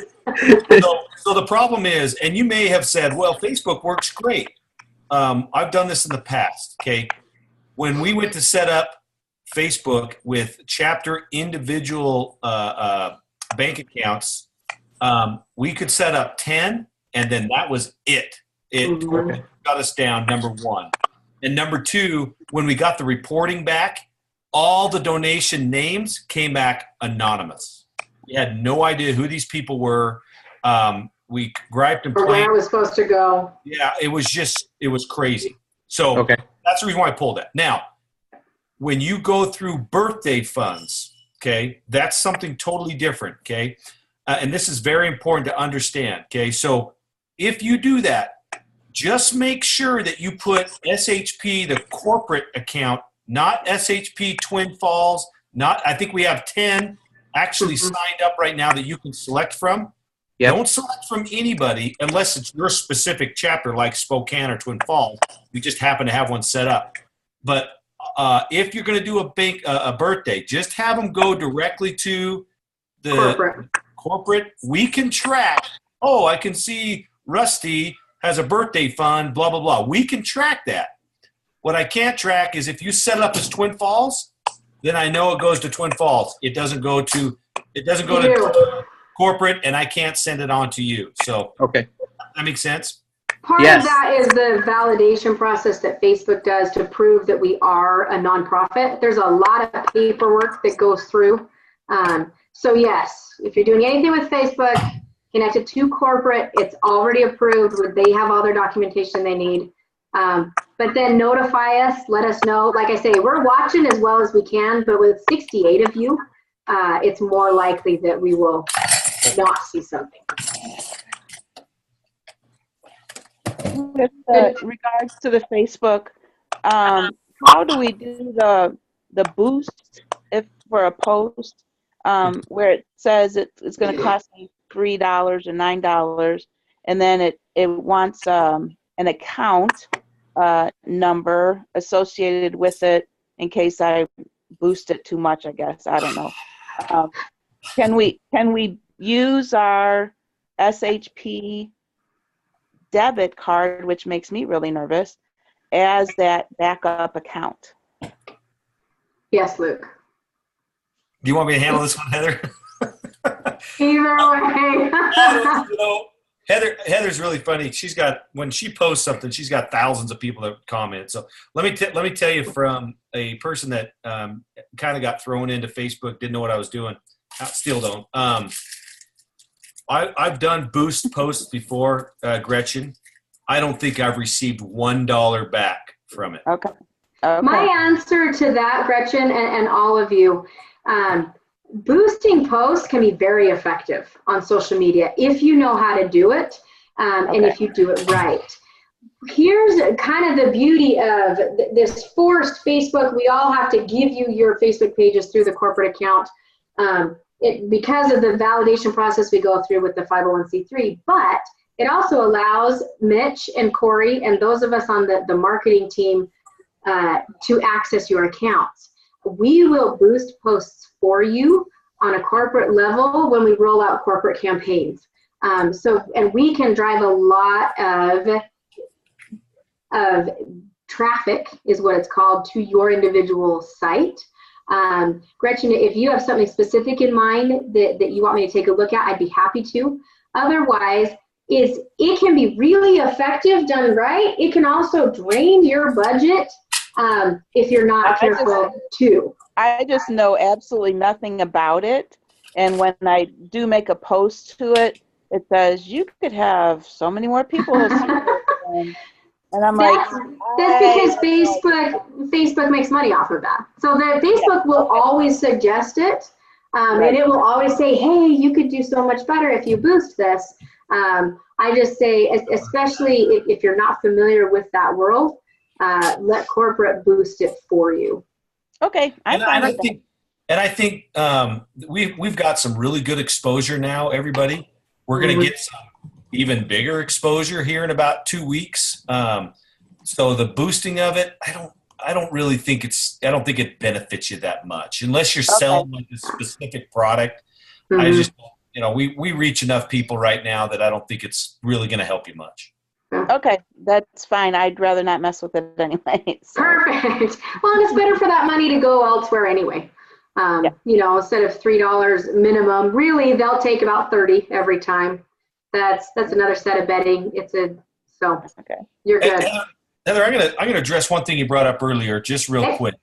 So the problem is, and you may have said, well, Facebook works great. I've done this in the past, okay? When we went to set up Facebook with chapter individual bank accounts, we could set up 10, and then that was it. It got us down, number one. And number two, when we got the reporting back, all the donation names came back anonymous. We had no idea who these people were. We griped and Or where complained. it was supposed to go. Yeah, it was crazy. So that's the reason why I pulled that. Now, when you go through birthday funds, okay, that's something totally different, okay? And this is very important to understand, okay? So if you do that, just make sure that you put SHP, the corporate account, not SHP Twin Falls, I think we have 10 actually signed up right now that you can select from. Yep. Don't select from anybody unless it's your specific chapter like Spokane or Twin Falls. We just happen to have one set up. But if you're going to do a birthday, just have them go directly to the corporate. We can track, I can see Rusty has a birthday fund, blah, blah, blah. We can track that. What I can't track is if you set it up as Twin Falls, then I know it goes to Twin Falls. It doesn't go to corporate, and I can't send it on to you. So that makes sense? Part of that is the validation process that Facebook does to prove that we are a nonprofit. There's a lot of paperwork that goes through. So yes, if you're doing anything with Facebook connected to corporate, it's already approved. They have all their documentation they need. But then notify us, let us know. Like I say, we're watching as well as we can, but with 68 of you, it's more likely that we will not see something. With regards to the Facebook, how do we do the boost if for a post where it says it's going to cost me $3 or $9, and then it wants an account number associated with it in case I boost it too much, I guess. I don't know. Can we use our SHP debit card, which makes me really nervous, as that backup account? Yes, Luke. Do you want me to handle this one, Heather? Either way. Heather's really funny. When she posts something, she's got thousands of people that comment. So let me tell you from a person that kind of got thrown into Facebook, didn't know what I was doing. I still don't. I've done boost posts before, Gretchen. I don't think I've received $1 back from it. Okay. My answer to that, Gretchen, and all of you, boosting posts can be very effective on social media if you know how to do it, and if you do it right. Here's kind of the beauty of this forced Facebook. We all have to give you your Facebook pages through the corporate account because of the validation process we go through with the 501c3, but it also allows Mitch and Corey and those of us on the marketing team to access your accounts. We will boost posts for you on a corporate level when we roll out corporate campaigns. And we can drive a lot of traffic, is what it's called, to your individual site. Gretchen, if you have something specific in mind that you want me to take a look at, I'd be happy to. Otherwise, it can be really effective done right. It can also drain your budget if you're not careful too. I just know absolutely nothing about it. And when I do make a post to it, it says, you could have so many more people. And I'm that's because Facebook makes money off of that. So that Facebook will always suggest it. And it will always say, hey, you could do so much better if you boost this. I just say, especially if you're not familiar with that world, let corporate boost it for you. Okay, I think we've got some really good exposure now, everybody. We're going to get some even bigger exposure here in about 2 weeks. So the boosting of it, I don't really think I don't think it benefits you that much unless you're selling like a specific product. I just, we reach enough people right now that I don't think it's really going to help you much. Okay, that's fine. I'd rather not mess with it anyway. So. Perfect. Well, and it's better for that money to go elsewhere anyway. Instead of $3 minimum, really they'll take about 30 every time. That's another set of betting. You're good. Heather, I'm gonna address one thing you brought up earlier, just real quick.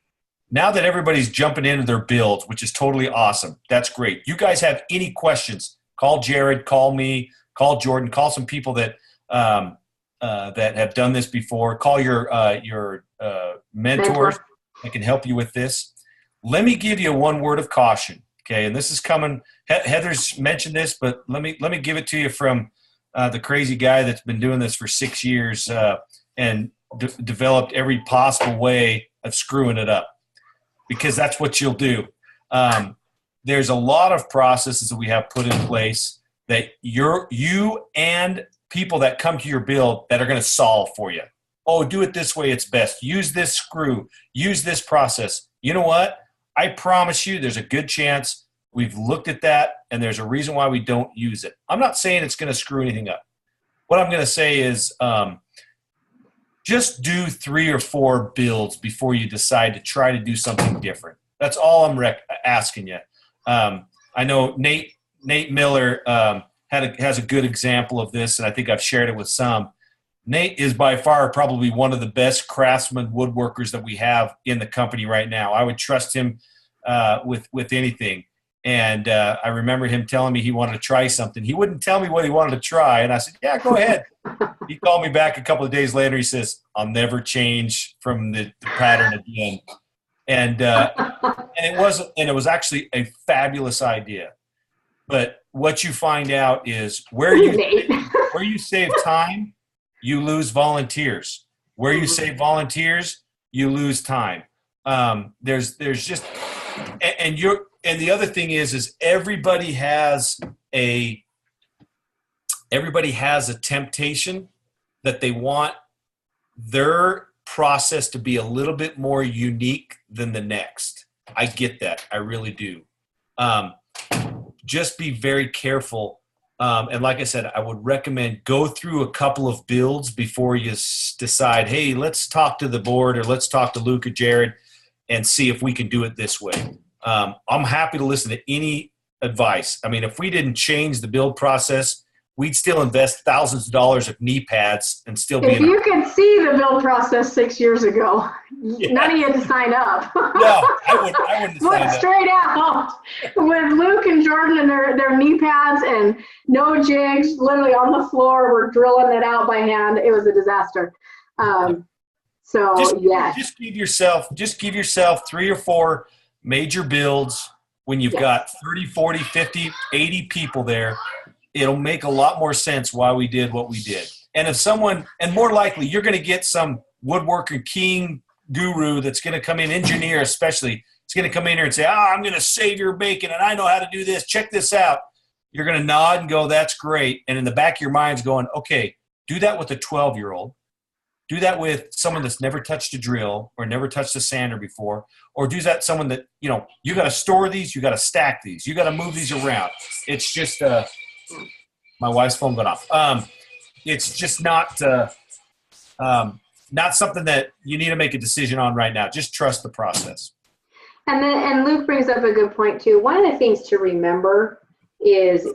Now that everybody's jumping into their builds, which is totally awesome, that's great. You guys have any questions? Call Jared, call me, call Jordan, call some people that that have done this before. Call your mentors that can help you with this. Let me give you one word of caution, okay? And this is coming. Heather's mentioned this, but let me give it to you from the crazy guy that's been doing this for 6 years and developed every possible way of screwing it up, because that's what you'll do. There's a lot of processes that we have put in place that you and people that come to your build that are going to solve for you. Oh, do it this way, it's best. Use this screw. Use this process. You know what? I promise you there's a good chance we've looked at that and there's a reason why we don't use it. I'm not saying it's going to screw anything up. What I'm going to say is just do 3 or 4 builds before you decide to try to do something different. That's all I'm asking you. I know Nate Miller has a good example of this, and I think I've shared it with some. Nate is by far probably one of the best craftsman woodworkers that we have in the company right now. I would trust him with anything. And I remember him telling me he wanted to try something. He wouldn't tell me what he wanted to try, and I said, yeah, go ahead. He called me back a couple of days later. He says, I'll never change from the pattern again. And it was actually a fabulous idea. But what you find out is where you save time, you lose volunteers. Where you save volunteers, you lose time. There's just and the other thing is everybody has a temptation that they want their process to be a little bit more unique than the next. I get that. I really do. Just be very careful. And like I said, I would recommend go through a couple of builds before you decide, hey, let's talk to the board or let's talk to Luke or Jared and see if we can do it this way. I'm happy to listen to any advice. I mean, if we didn't change the build process, we'd still invest thousands of dollars of knee pads and still be If you could see the build process 6 years ago, none of you had to sign up. No, I wouldn't Went sign up. straight out with Luke and Jordan and their knee pads and no jigs, literally on the floor. We're drilling it out by hand. It was a disaster. Yes. Just give yourself 3 or 4 major builds when you've got 30, 40, 50, 80 people there. It'll make a lot more sense why we did what we did. And more likely, you're going to get some woodworker king guru that's going to come in, engineer especially, it's going to come in here and say, I'm going to save your bacon and I know how to do this. Check this out. You're going to nod and go, that's great. And in the back of your mind's going, okay, do that with a 12-year-old. Do that with someone that's never touched a drill or never touched a sander before, or do that someone that, you got to store these, you got to stack these, you got to move these around. It's just my wife's phone went off. It's just not something that you need to make a decision on right now. Just trust the process. And Luke brings up a good point too. One of the things to remember is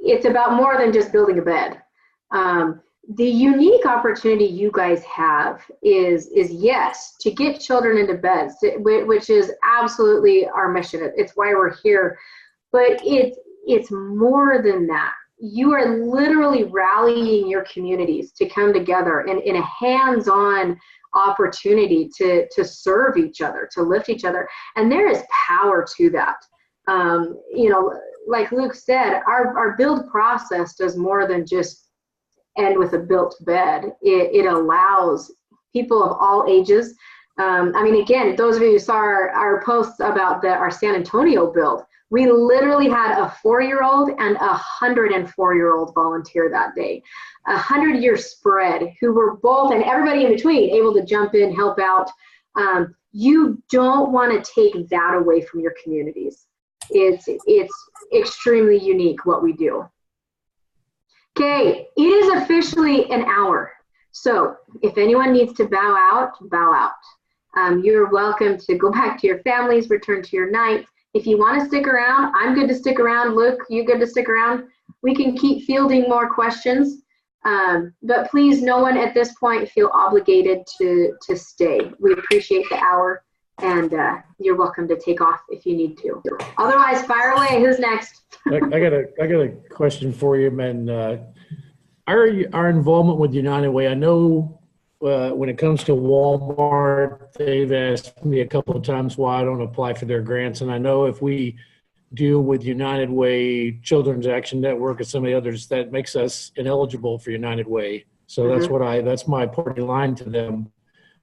it's about more than just building a bed. The unique opportunity you guys have is yes, to get children into beds, which is absolutely our mission. It's why we're here. But it's more than that. You are literally rallying your communities to come together in a hands-on opportunity to serve each other, to lift each other. And there is power to that. Like Luke said, our build process does more than just end with a built bed. It allows people of all ages. Again, those of you who saw our posts about our San Antonio build, we literally had a 4-year-old and a 104-year-old volunteer that day. 100-year spread who were both, and everybody in between, able to jump in, help out. You don't want to take that away from your communities. It's extremely unique what we do. Okay, it is officially an hour. So if anyone needs to bow out, bow out. You're welcome to go back to your families, return to your nights. If you want to stick around, I'm good to stick around. Luke, you good to stick around? We can keep fielding more questions. But please, no one at this point feel obligated to stay. We appreciate the hour, and you're welcome to take off if you need to. Otherwise, fire away. Who's next? I got a question for you, man. Our involvement with United Way, I know when it comes to Walmart, they've asked me a couple of times why I don't apply for their grants. And I know if we deal with United Way, Children's Action Network, and some of the others, that makes us ineligible for United Way. So that's my party line to them.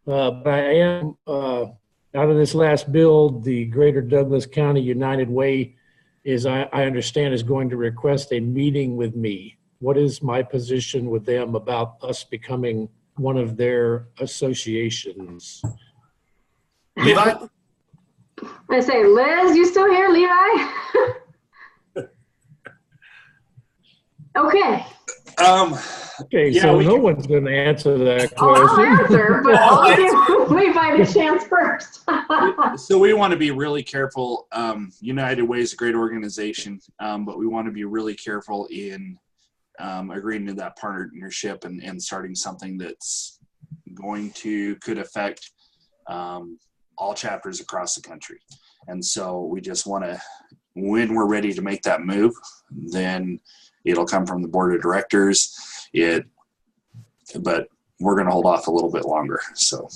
But I am, out of this last build, the Greater Douglas County United Way I understand is going to request a meeting with me. What is my position with them about us becoming one of their associations? Levi? I say, Liz, you still here, Levi? Okay. Okay, so no one's going to answer that question. I'll answer, but I'll give Levi the chance first. So we want to be really careful. United Way is a great organization, but we want to be really careful in agreeing to that partnership and starting something that's could affect all chapters across the country. And so we just want to, when we're ready to make that move, then it'll come from the board of directors. But we're going to hold off a little bit longer. So,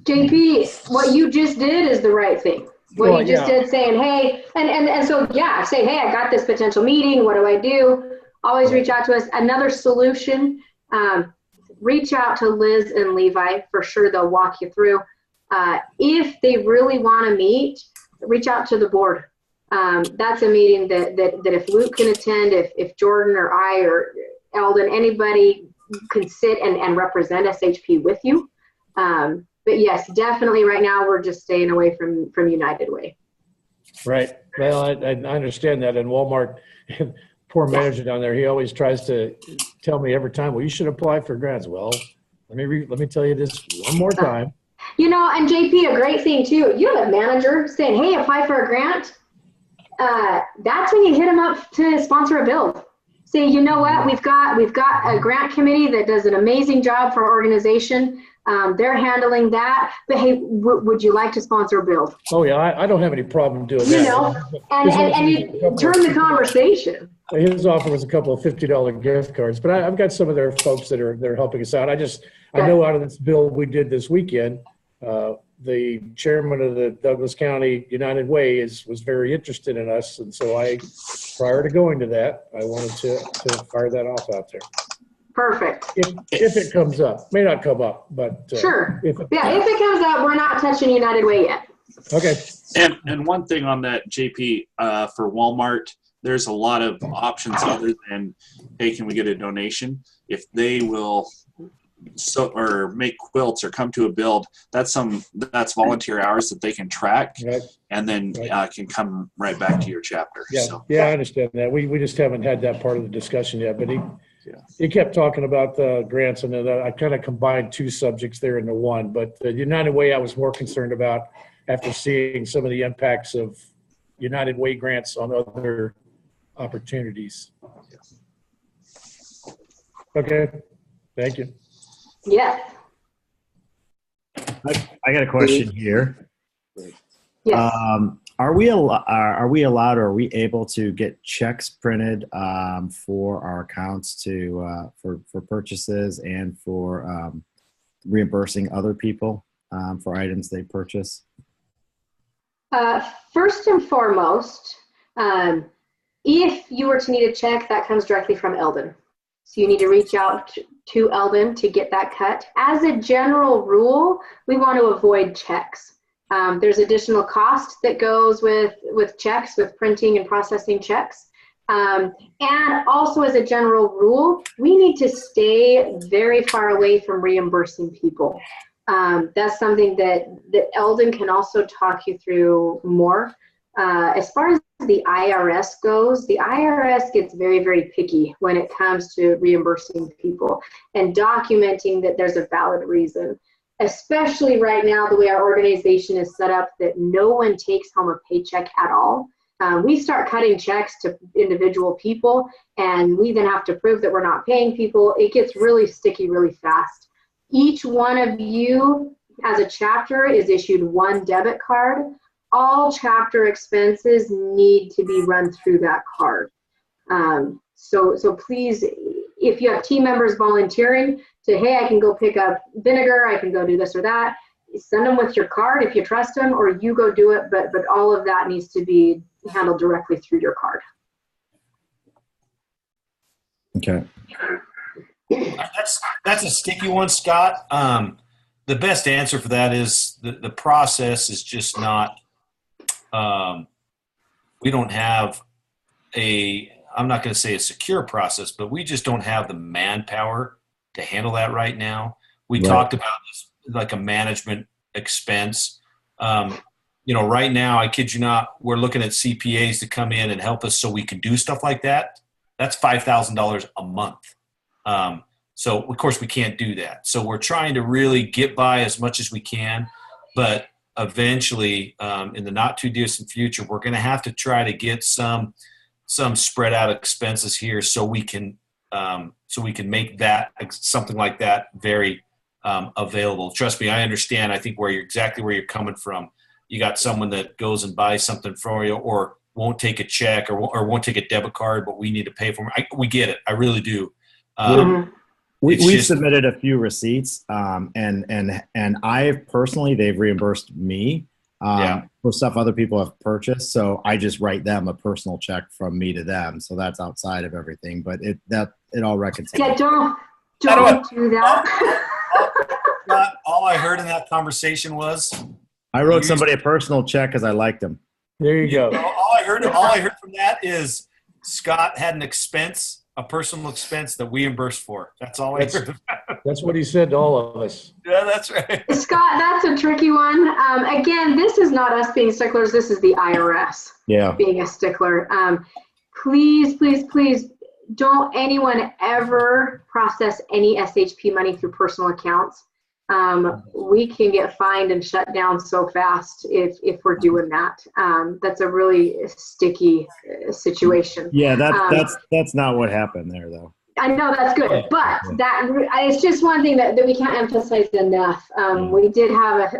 JP, what you just did is the right thing. What you just did, saying, hey, and so say, hey, I got this potential meeting. What do I do? Always reach out to us. Another solution, reach out to Liz and Levi. For sure, they'll walk you through. If they really want to meet, reach out to the board. That's a meeting that if Luke can attend, if Jordan or I or Eldon, anybody can sit and represent SHP with you. But yes, definitely right now we're just staying away from United Way. Right. Well, I understand that. And Walmart, poor manager down there, he always tries to tell me every time, well, you should apply for grants. Well, let me tell you this one more time. And JP, a great thing too, you have a manager saying, hey, apply for a grant. That's when you hit them up to sponsor a build. say, you know what, we've got a grant committee that does an amazing job for our organization. They're handling that, but hey, would you like to sponsor a build? Oh, yeah, I don't have any problem doing that. You know, and you turn the conversation. His offer was a couple of $50 gift cards, but I've got some of their folks that are helping us out. I know out of this build we did this weekend, the chairman of the Douglas County United Way was very interested in us, and so prior to going to that, I wanted to fire that off out there. Perfect. If it comes up, may not come up, but sure. If it comes up, we're not touching United Way yet. Okay. And one thing on that, JP, for Walmart, there's a lot of options other than, hey, can we get a donation? If they will or make quilts or come to a build, that's volunteer hours that they can track, right, and then can come right back to your chapter. Yeah, so. Yeah, I understand that. We just haven't had that part of the discussion yet, but he kept talking about the grants, and I kind of combined two subjects there into one. But the United Way I was more concerned about after seeing some of the impacts of United Way grants on other opportunities. Okay, thank you. Yes. I got a question here. Yes. Are we allowed, or are we able to get checks printed for our accounts for purchases and for reimbursing other people for items they purchase? First and foremost, if you were to need a check, that comes directly from Eldon. So you need to reach out to Eldon to get that cut. As a general rule, we want to avoid checks. There's additional cost that goes with checks, with printing and processing checks. And also as a general rule, we need to stay very far away from reimbursing people. That's something that Eldon can also talk you through more. As far as the IRS goes, the IRS gets very, very picky when it comes to reimbursing people and documenting that there's a valid reason. Especially right now, the way our organization is set up, that no one takes home a paycheck at all. We start cutting checks to individual people, and we then have to prove that we're not paying people. It gets really sticky really fast. Each one of you as a chapter is issued one debit card. All chapter expenses need to be run through that card. So please, if you have team members volunteering to, hey, I can go pick up vinegar, I can go do this or that, send them with your card if you trust them, or you go do it, but all of that needs to be handled directly through your card. Okay. That's a sticky one, Scott. The best answer for that is the process is just not, we don't have I'm not going to say a secure process, but we just don't have the manpower to handle that right now. We talked about this like a management expense. Right now, I kid you not, we're looking at CPAs to come in and help us so we can do stuff like that. That's $5,000 a month. So of course we can't do that. So we're trying to really get by as much as we can, but eventually in the not too distant future, we're going to have to try to get some spread out expenses here so we can make that something like that very available. Trust me, I understand. I think where you're coming from. You got someone that goes and buys something for you, or won't take a check, or won't take a debit card, but we need to pay for them. We get it. I really do. We've submitted a few receipts, and I've personally, they've reimbursed me for stuff other people have purchased. So I just write them a personal check from me to them. So that's outside of everything, but it all reconciles. Yeah, don't do that. All I heard in that conversation was I wrote somebody a personal check because I liked them. There you go. All I heard from that is Scott had a personal expense that we reimbursed for. That's all I heard. That's what he said to all of us. Yeah, that's right. Scott, that's a tricky one. Again, this is not us being sticklers. This is the IRS being a stickler. Please, please, please don't anyone ever process any SHP money through personal accounts. we can get fined and shut down so fast if we're doing that. That's a really sticky situation. Yeah, that's not what happened there, though. I know that's good, but it's just one thing that we can't emphasize enough. We did have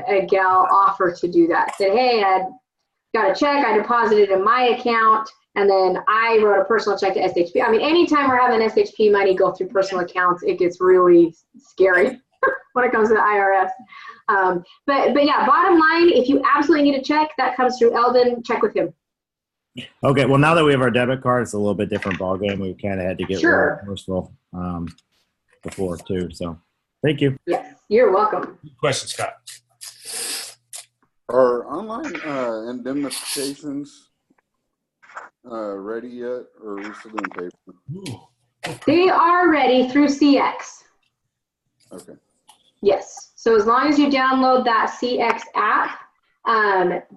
a gal offer to do that. Said, hey, I got a check, I deposited in my account, and then I wrote a personal check to SHP. I mean, anytime we're having SHP money go through personal accounts, it gets really scary when it comes to the IRS. But yeah, bottom line, if you absolutely need a check, that comes through Eldon, check with him. Okay, well, now that we have our debit card, it's a little bit different ballgame. We kind of had to get Sure. remorseful before, too. So thank you. Yes, you're welcome. Question, Scott. Are online indemnifications ready yet, or are we still doing paper? They are ready through CX. Okay. Yes. So as long as you download that CX app,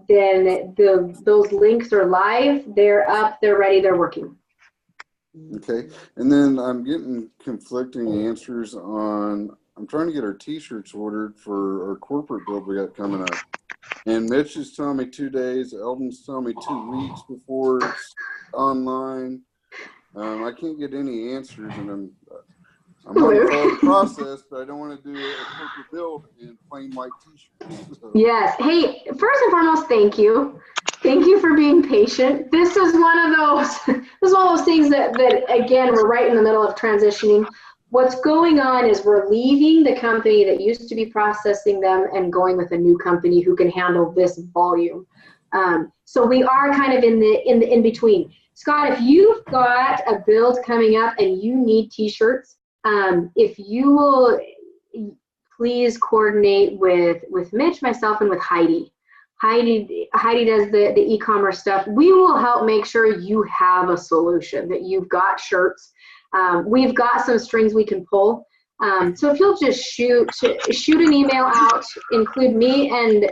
then those links are live. They're up. They're ready. They're working. Okay. And then I'm getting conflicting answers on. I'm trying to get our T-shirts ordered for our corporate build we got coming up. And Mitch is telling me 2 days. Eldon's telling me 2 weeks before it's online. I can't get any answers, and I'm going to follow the process, but I don't want to do a corporate build in plain white T-shirts. So. Yes. Hey, first and foremost, thank you. Thank you for being patient. This is one of those things that again, we're right in the middle of transitioning. What's going on is we're leaving the company that used to be processing them and going with a new company who can handle this volume. So we are kind of in the in between. Scott, if you've got a build coming up and you need T-shirts, if you will please coordinate with Mitch, myself, and with Heidi. Heidi does the e-commerce stuff. We will help make sure you have a solution, that you've got shirts. We've got some strings we can pull. So if you'll just shoot an email out, include me and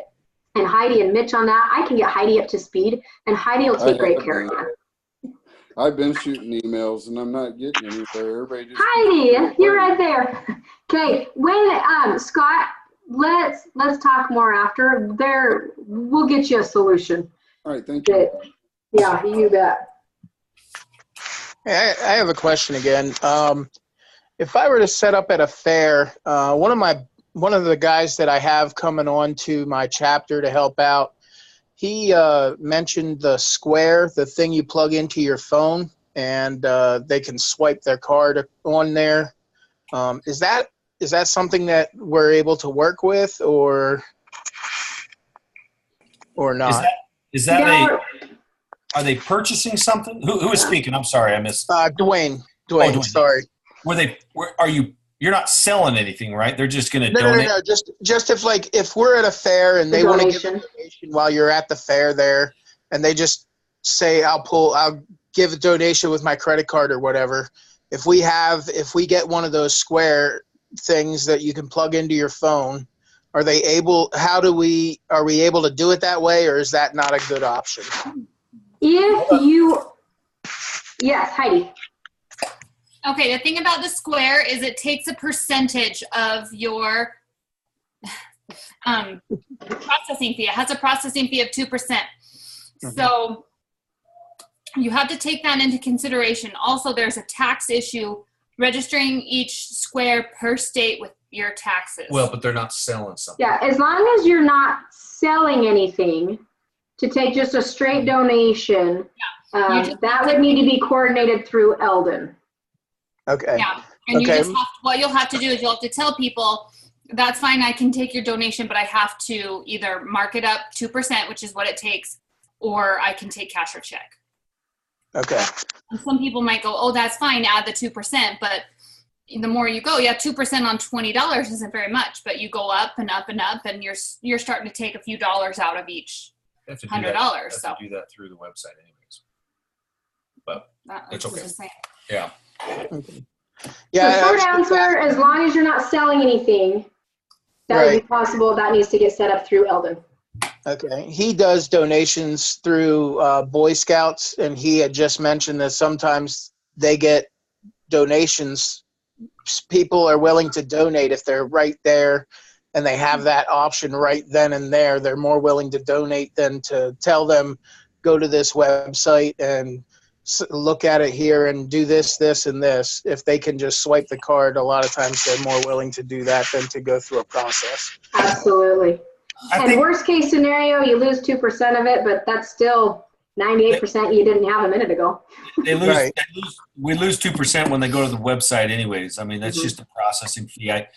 Heidi and Mitch on that, I can get Heidi up to speed, and Heidi will take great care of you. I've been shooting emails and I'm not getting anywhere. Everybody just Heidi, you're right there. Okay, when Scott, let's talk more after. We'll get you a solution. All right, thank you. Yeah, you bet. Hey, I have a question again. If I were to set up at a fair, one of the guys that I have coming on to my chapter to help out, he mentioned the Square, the thing you plug into your phone, and they can swipe their card on there. Is that something that we're able to work with, or not? Is that are they purchasing something? Who is speaking? I'm sorry, I missed. Dwayne. Dwayne. Sorry. You're not selling anything, right? They're just going to donate? No. Just if we're at a fair and they want to give a donation while you're at the fair there, and they just say, I'll give a donation with my credit card or whatever. If we get one of those Square things that you can plug into your phone, are we able to do it that way, or is that not a good option? Yes, Heidi. Okay, the thing about the Square is it takes a percentage of your processing fee. It has a processing fee of 2%. Mm-hmm. So you have to take that into consideration. Also, there's a tax issue registering each Square per state with your taxes. Well, but they're not selling something. Yeah, as long as you're not selling anything, to take just a straight donation, that would need to be coordinated through Eldon. Okay. Yeah, and what you'll have to do is you'll have to tell people, that's fine, I can take your donation, but I have to either mark it up 2%, which is what it takes, or I can take cash or check. Okay. And some people might go, oh, that's fine, add the 2%, but the more you go, 2% on $20 isn't very much, but you go up and up and up, and you're starting to take a few dollars out of each $100. So do that through the website anyways. But it's okay. Yeah. Okay. Yeah. So short answer, as long as you're not selling anything, that would be possible. That needs to get set up through Eldon. Okay. He does donations through Boy Scouts, and he had just mentioned that sometimes they get donations people are willing to donate if they're right there and they have that option right then and there. They're more willing to donate than to tell them, go to this website and look at it here and do this, this, and this. If they can just swipe the card, a lot of times they're more willing to do that than to go through a process. Absolutely. And worst case scenario, you lose 2% of it, but that's still 98% you didn't have a minute ago. We lose 2% when they go to the website anyways. I mean, that's just a processing fee. I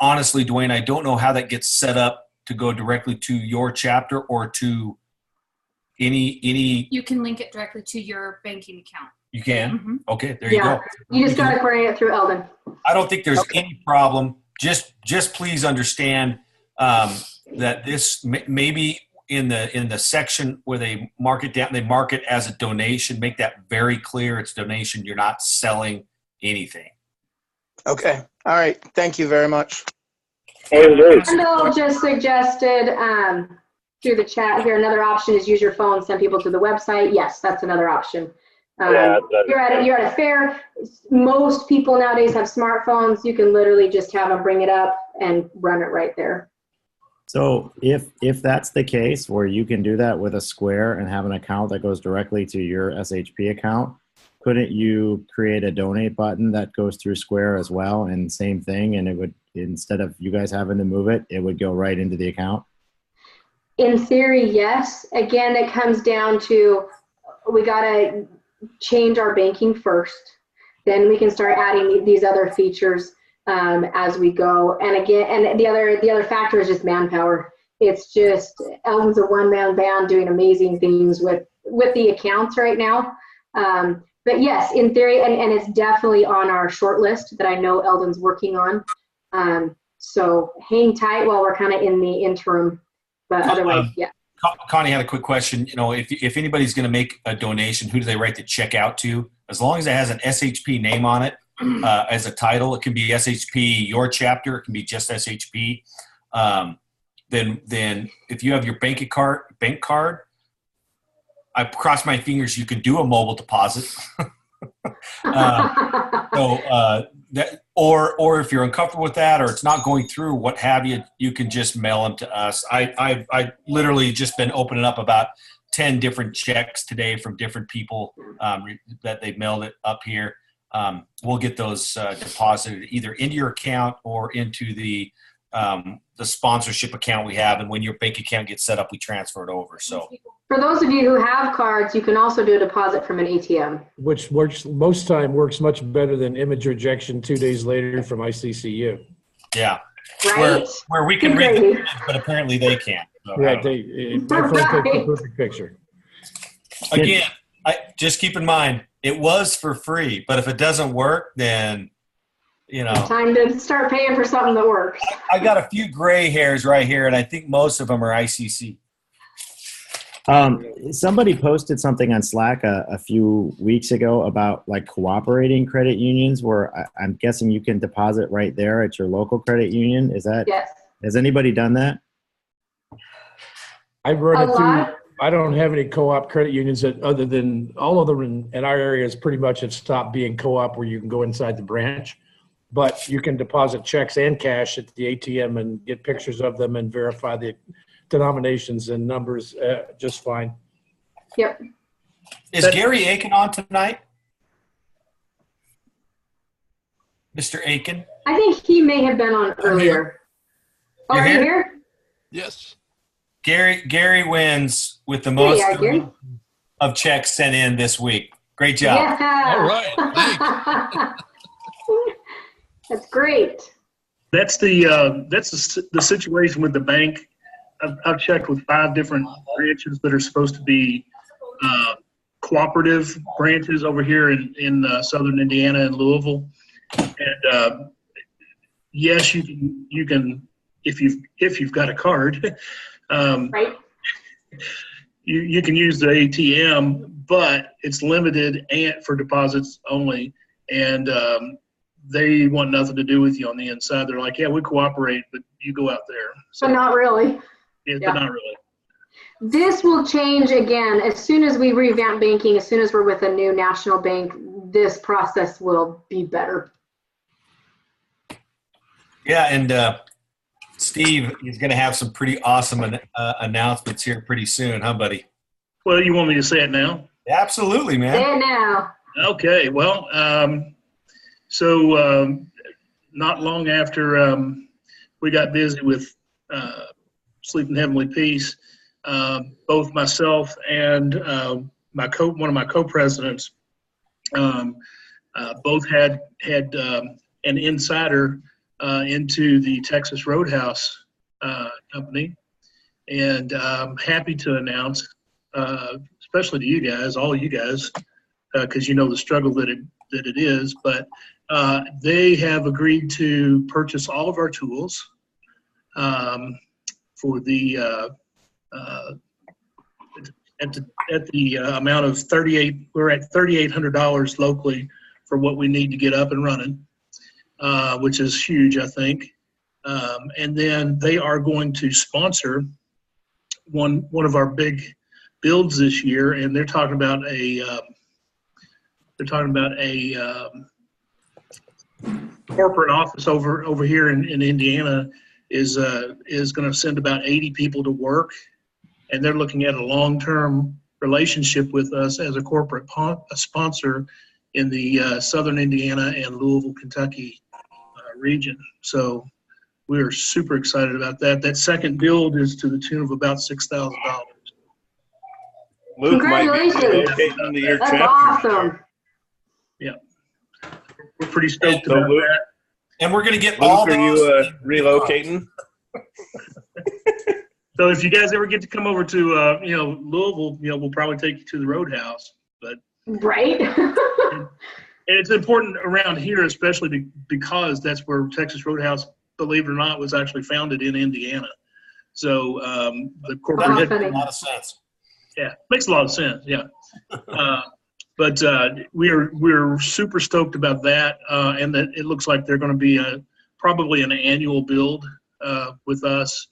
honestly, Dwayne, I don't know how that gets set up to go directly to your chapter or to any. You can link it directly to your banking account. You can? Okay, there you go. You just got to coordinate it through Eldon. I don't think there's any problem. Just please understand that this maybe in the section where they mark it down, they mark it as a donation. Make that very clear. It's donation. You're not selling anything. Okay. All right. Thank you very much. Kendall just suggested through the chat here, another option is use your phone, send people to the website. Yes, that's another option. You're at a fair. Most people nowadays have smartphones. You can literally just have them bring it up and run it right there. So if that's the case where you can do that with a Square and have an account that goes directly to your SHP account, couldn't you create a donate button that goes through Square as well, and same thing, and it would, instead of you guys having to move it, it would go right into the account? In theory, yes. Again, it comes down to, we got to change our banking first. Then we can start adding these other features as we go. And again, and the other factor is just manpower. It's just, Eldon's a one-man band doing amazing things with the accounts right now. But yes, in theory, and it's definitely on our short list that I know Eldon's working on. So hang tight while we're kind of in the interim, but otherwise, yeah. Connie had a quick question. You know, if anybody's going to make a donation, who do they write the check out to? As long as it has an SHP name on it as a title, it can be SHP your chapter, it can be just SHP. Then if you have your bank card, I cross my fingers you can do a mobile deposit. Or if you're uncomfortable with that, or it's not going through, what have you, you can just mail them to us. I literally just been opening up about 10 different checks today from different people that they've mailed it up here. We'll get those deposited either into your account or into the sponsorship account we have. And when your bank account gets set up, we transfer it over. So for those of you who have cards, you can also do a deposit from an ATM. Which works much better than image rejection 2 days later from ICCU. Yeah. Right. Where we can read the image, but apparently they can't. So my phone takes a perfect picture. Again, just keep in mind, it was for free, but if it doesn't work, then, you know. Time to start paying for something that works. I got a few gray hairs right here, and I think most of them are ICC. Somebody posted something on Slack a few weeks ago about like cooperating credit unions, where I'm guessing you can deposit right there at your local credit union. Is that? Yes. Has anybody done that? I've run it through. I don't have any co-op credit unions other than all of them in our areas pretty much have stopped being co-op where you can go inside the branch, but you can deposit checks and cash at the ATM and get pictures of them and verify the denominations and numbers just fine. Yep. Is Gary Aiken on tonight? Mr. Aiken? I think he may have been on earlier. Oh, are you here? Yes. Gary wins with the most of checks sent in this week. Great job. Yeah. All right. Thanks. That's great. That's the situation with the bank. I've checked with 5 different branches that are supposed to be cooperative branches over here in southern Indiana and Louisville. And yes, you can if you've got a card, right. You can use the ATM, but it's limited and for deposits only. And they want nothing to do with you on the inside. They're like, yeah, we cooperate, but you go out there. So not really. Yeah, but not really. This will change again as soon as we revamp banking. As soon as we're with a new national bank, this process will be better. Yeah, and Steve is going to have some pretty awesome announcements here pretty soon, huh, buddy? Well, you want me to say it now? Absolutely, man. Say it now. Okay. Well, so not long after we got busy with Sleep in Heavenly Peace, both myself and one of my co-presidents both had an insider into the Texas Roadhouse company, and I'm happy to announce, especially to you guys, all you guys, because you know the struggle that it is, but they have agreed to purchase all of our tools for the at the amount of we're at $3,800 locally for what we need to get up and running, which is huge, I think. And then they are going to sponsor one of our big builds this year, and they're talking about a corporate office over here in Indiana is going to send about 80 people to work, and they're looking at a long-term relationship with us as a corporate sponsor in the southern Indiana and Louisville, Kentucky region. So we're super excited about that. That second build is to the tune of about $6,000. Luke might be Congratulations. relocating to your That's chapter. awesome. Yeah, we're pretty stoked about that. And we're going to get Luke, all are those. you relocating? So if you guys ever get to come over to Louisville, we'll probably take you to the Roadhouse. But Right? and it's important around here, especially because that's where Texas Roadhouse, believe it or not, was actually founded in Indiana. So the corporate That makes head, a lot of sense. yeah, makes a lot of sense. Yeah, but we're super stoked about that, and that it looks like they're going to be probably an annual build with us,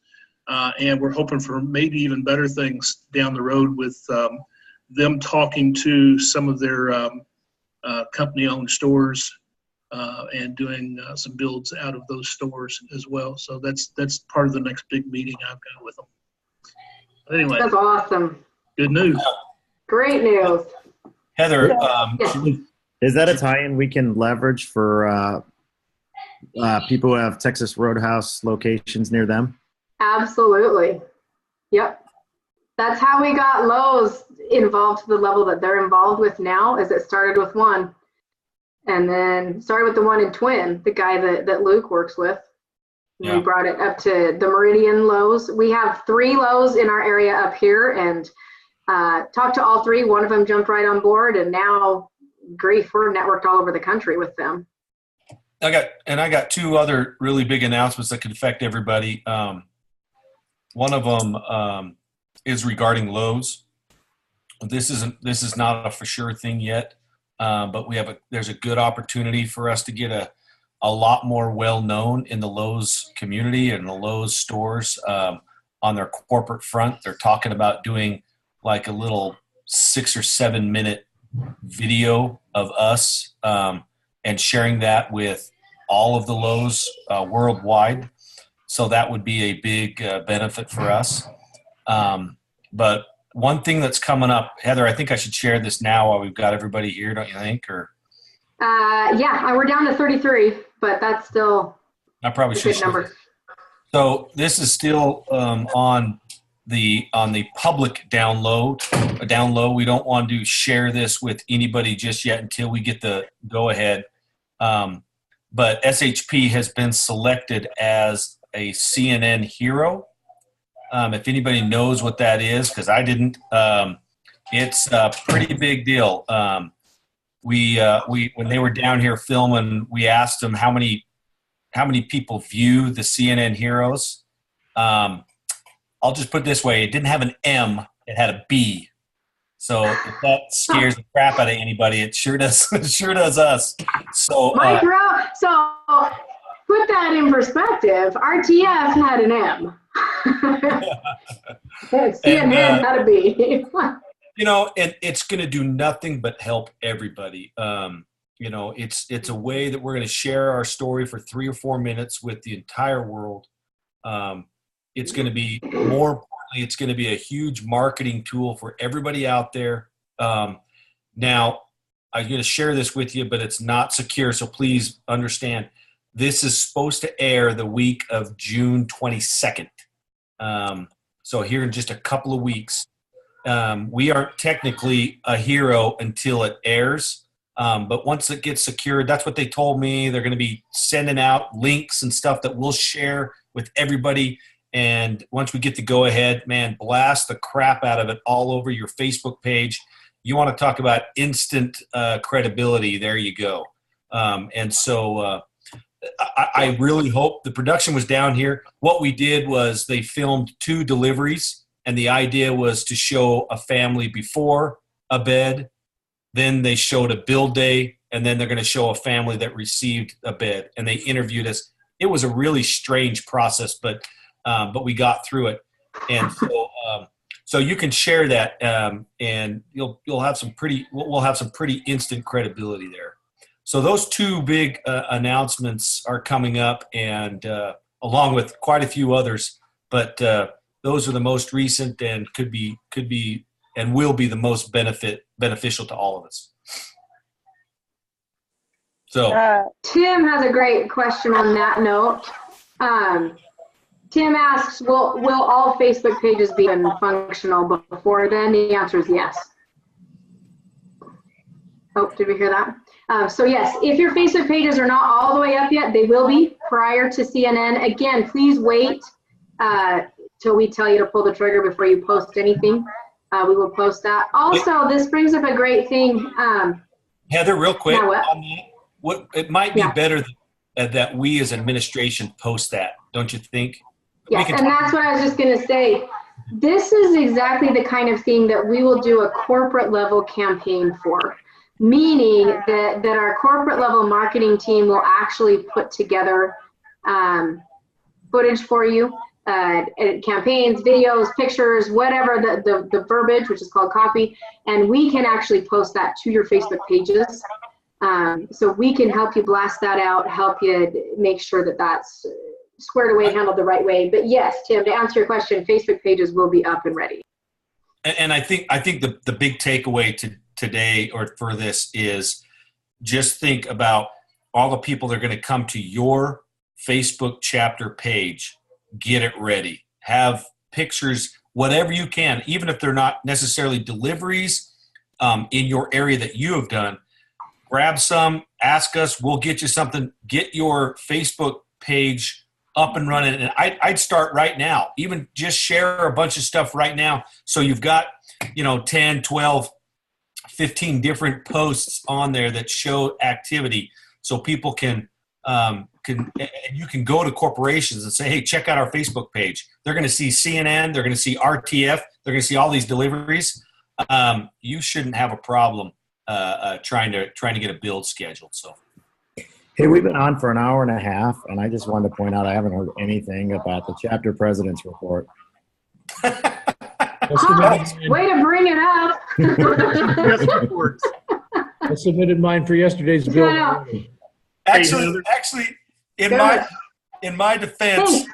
and we're hoping for maybe even better things down the road with them talking to some of their company-owned stores and doing some builds out of those stores as well. So that's part of the next big meeting I've got with them. But anyway, That's awesome. good news. Great news. Heather, Is that a tie-in we can leverage for people who have Texas Roadhouse locations near them? Absolutely. Yep. That's how we got Lowe's involved to the level that they're involved with now, is it started with one. And then started with the one in Twin, the guy that Luke works with. Yeah. We brought it up to the Meridian Lowe's. We have 3 Lowe's in our area up here, and talked to all 3. One of them jumped right on board, and now, grief, we're networked all over the country with them. I got 2 other really big announcements that could affect everybody. One of them is regarding Lowe's. This is not a for sure thing yet, but there's a good opportunity for us to get a lot more well known in the Lowe's community and the Lowe's stores on their corporate front. They're talking about doing like a little 6 or 7 minute video of us and sharing that with all of the Lowe's worldwide. So that would be a big benefit for us. But one thing that's coming up, Heather, I think I should share this now while we've got everybody here, don't you think? Or Yeah, we're down to 33, but that's still I probably a should good share number. this. So this is still on the public down low. We don't want to share this with anybody just yet until we get the go ahead. But SHP has been selected as a CNN hero. If anybody knows what that is, because I didn't, it's a pretty big deal. We when they were down here filming, we asked them how many people view the CNN heroes. I'll just put it this way: it didn't have an M; it had a B. So if that scares the crap out of anybody, it sure does. It sure does us. So So put that in perspective. RTF had an M. CNN had a B. You know, it's going to do nothing but help everybody. You know, it's a way that we're going to share our story for 3 or 4 minutes with the entire world. It's going to be, more importantly, it's going to be a huge marketing tool for everybody out there. Now, I'm going to share this with you, but it's not secure, so please understand. This is supposed to air the week of June 22nd. So here in just a couple of weeks. We aren't technically a hero until it airs. But once it gets secured, that's what they told me. They're going to be sending out links and stuff that we'll share with everybody. And once we get the go ahead, man, blast the crap out of it all over your Facebook page. You want to talk about instant credibility. There you go. And so I really hope the production was down here. What we did was they filmed 2 deliveries, and the idea was to show a family before a bed. Then they showed a build day, and then they're going to show a family that received a bed, and they interviewed us. It was a really strange process, but we got through it. And so you can share that, and we'll have some pretty instant credibility there. So those 2 big announcements are coming up, and along with quite a few others, but those are the most recent and could be and will be the most beneficial to all of us. So Tim has a great question on that note. Tim asks, will all Facebook pages be functional before then? The answer is yes. Oh, did we hear that? So yes, if your Facebook pages are not all the way up yet, they will be prior to CNN. Again, please wait till we tell you to pull the trigger before you post anything. We will post that. Also, this brings up a great thing. Heather, real quick, Yeah, what? on that, it might be better that we as administration post that, don't you think? Yes, and that's what I was just going to say. This is exactly the kind of thing that we will do a corporate level campaign for, meaning that our corporate level marketing team will actually put together footage for you, campaigns, videos, pictures, whatever the verbiage, which is called copy, and we can actually post that to your Facebook pages. So we can help you blast that out, help you make sure that that's squared away and handled the right way. But yes, Tim, to answer your question, Facebook pages will be up and ready. And I think the big takeaway today or for this is just think about all the people that are going to come to your Facebook chapter page. Get it ready. Have pictures, whatever you can, even if they're not necessarily deliveries in your area that you have done. Grab some, ask us, we'll get you something. Get your Facebook page up and running. And I'd start right now. Even just share a bunch of stuff right now. So you've got, 10, 12, 15 different posts on there that show activity. So people can you can go to corporations and say, hey, check out our Facebook page. They're going to see CNN. They're going to see RTF. They're going to see all these deliveries. You shouldn't have a problem trying to get a build scheduled. So. Hey, we've been on for an hour and a half, and I just wanted to point out I haven't heard anything about the chapter president's report. Way to bring it up. I submitted mine for yesterday's bill. Yeah. Actually, in my defense,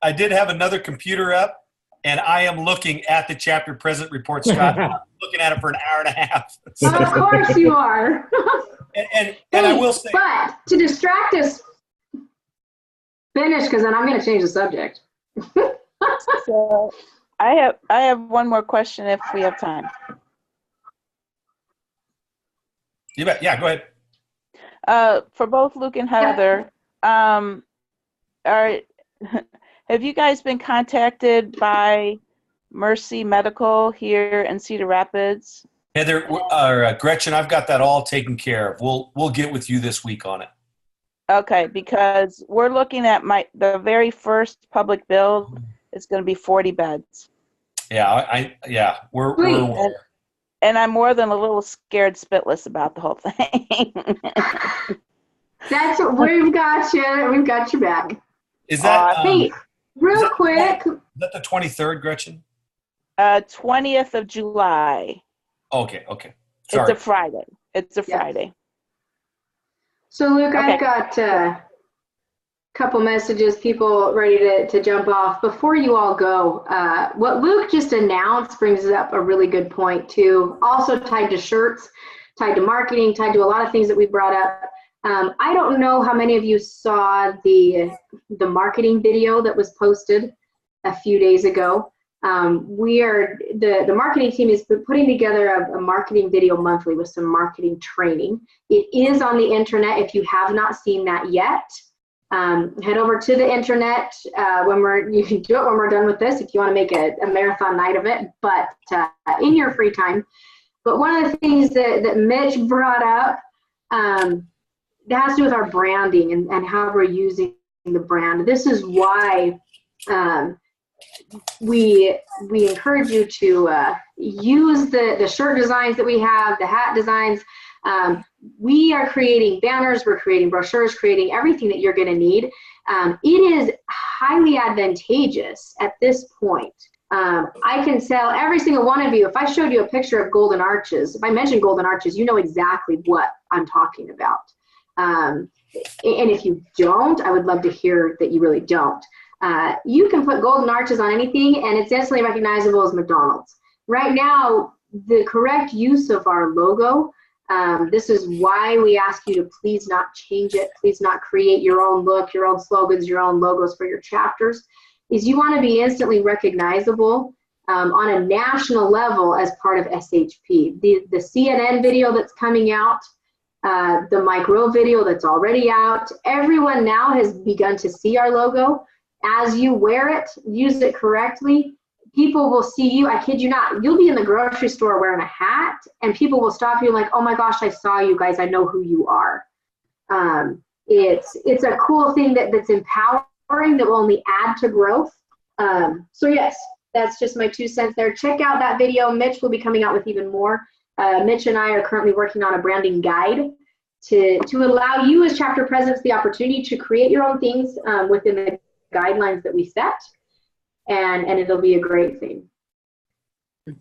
I did have another computer up, and I am looking at the chapter president report, Scott. I'm looking at it for an hour and a half. Of course you are. And I will say, but to distract us, finish, because then I'm going to change the subject. So I have one more question if we have time. You bet. Yeah, go ahead. For both Luke and Heather, have you guys been contacted by Mercy Medical here in Cedar Rapids? Heather, Gretchen, I've got that all taken care of. We'll get with you this week on it. Okay, because we're looking at the very first public build. It's going to be 40 beds. Yeah, we're and I'm more than a little scared spitless about the whole thing. We've got you. We've got your back. Is that hey, real quick? Is that the 23rd, Gretchen? 20th of July. Okay. Sorry. It's a Friday. So Luke, Okay. I've got a couple messages, people ready to jump off. Before you all go, what Luke just announced brings up a really good point too. Also tied to shirts, tied to marketing, tied to a lot of things that we brought up. I don't know how many of you saw the marketing video that was posted a few days ago. The marketing team is putting together a marketing video monthly with some marketing training. It is on the internet. If you have not seen that yet, head over to the internet you can do it when we're done with this if you want to make a marathon night of it, but in your free time. But one of the things that Mitch brought up that has to do with our branding and how we're using the brand. This is why we encourage you to use the shirt designs that we have, the hat designs. We are creating banners, we're creating brochures, creating everything that you're going to need. It is highly advantageous at this point. I can tell every single one of you, if I showed you a picture of Golden Arches, if I mentioned Golden Arches, you know exactly what I'm talking about. And if you don't, I would love to hear that you really don't. You can put Golden Arches on anything and it's instantly recognizable as McDonald's. Right now, the correct use of our logo, this is why we ask you to please not change it, please not create your own look, your own slogans, your own logos for your chapters, is you want to be instantly recognizable on a national level as part of SHP. The CNN video that's coming out, the Mike Rowe video that's already out, everyone now has begun to see our logo. As you wear it, use it correctly, people will see you. I kid you not, you'll be in the grocery store wearing a hat and people will stop you like, oh my gosh, I saw you guys, I know who you are. It's a cool thing that's empowering, that will only add to growth. So yes, that's just my 2 cents there. Check out that video. Mitch will be coming out with even more. Mitch and I are currently working on a branding guide to allow you as chapter presidents the opportunity to create your own things within the guidelines that we set, and it'll be a great thing.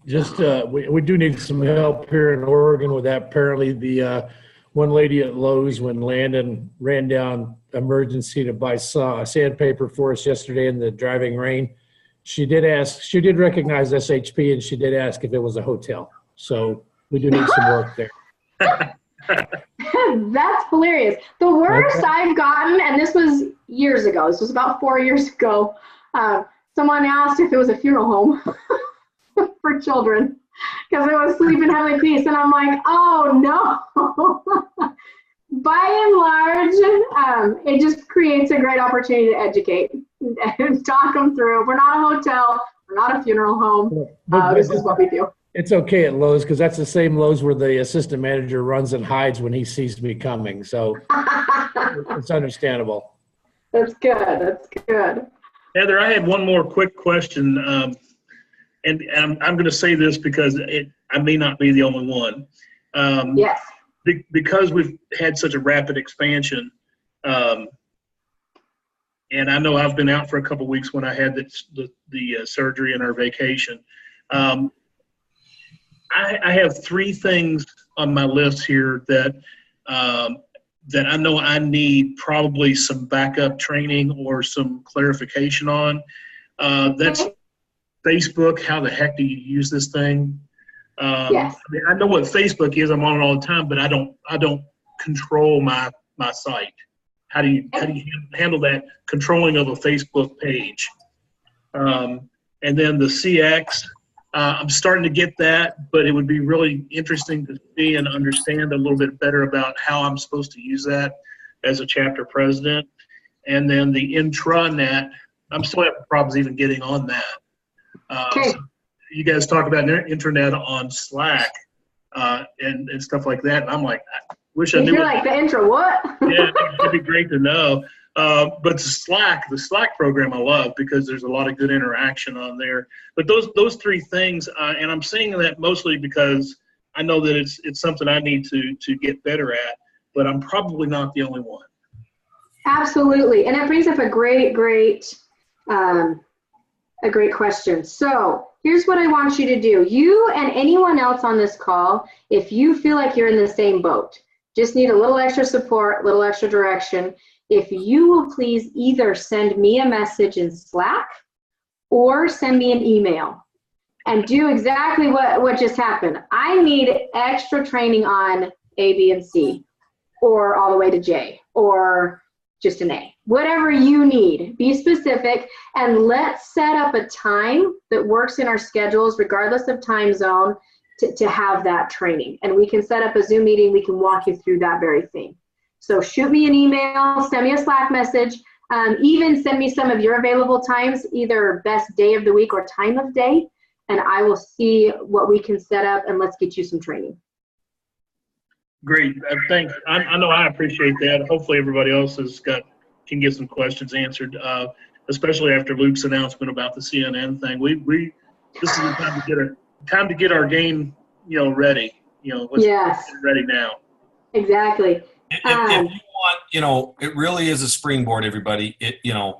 Just we do need some help here in Oregon with that. Apparently the one lady at Lowe's, when Landon ran down emergency to buy sandpaper for us yesterday in the driving rain, she did recognize SHP and she did ask if it was a hotel. So we do need some work there. That's hilarious. The worst I've gotten, and this was years ago, this was about 4 years ago, someone asked if it was a funeral home for children because it was Sleep in Heavenly Peace, and I'm like, oh no. By and large, it just creates a great opportunity to educate and talk them through. We're not a hotel, we're not a funeral home. This is what we do. It's okay at Lowe's because that's the same Lowe's where the assistant manager runs and hides when he sees me coming. So it's understandable. That's good. That's good. Heather, I had one more quick question. And I'm going to say this because I may not be the only one. Yes. Because we've had such a rapid expansion, and I know I've been out for a couple of weeks when I had the surgery and our vacation. I have 3 things on my list here that I know I need probably some backup training or some clarification on. That's Facebook. How the heck do you use this thing? Yes. I mean, I know what Facebook is. I'm on it all the time, but I don't control my site. How do you handle that controlling of a Facebook page? And then the CX. I'm starting to get that, but it would be really interesting to see and understand a little bit better about how I'm supposed to use that as a chapter president. And then the intranet, I'm still having problems even getting on that. So you guys talk about intranet on Slack and stuff like that, and I'm like, I wish I knew. You're like, the intro, what? Yeah, it'd be great to know. But the Slack program I love because there's a lot of good interaction on there. But those 3 things, and I'm saying that mostly because I know that it's something I need to get better at, but I'm probably not the only one. Absolutely, and it brings up a great question. So here's what I want you to do. You and anyone else on this call, if you feel like you're in the same boat, Just need a little extra support, a little extra direction. If you will please either send me a message in Slack or send me an email and do exactly what just happened. I need extra training on A, B, and C, or all the way to J, or just an A. Whatever you need, be specific, and let's set up a time that works in our schedules, regardless of time zone, to have that training. And we can set up a Zoom meeting. We can walk you through that very thing. So shoot me an email, send me a Slack message, even send me some of your available times, either best day of the week or time of day, and I will see what we can set up, and let's get you some training. Great. Thanks. I know I appreciate that. Hopefully everybody else can get some questions answered, especially after Luke's announcement about the CNN thing. This is the time to get our game, ready. Let's get ready now. Exactly. If you want, it really is a springboard, everybody. The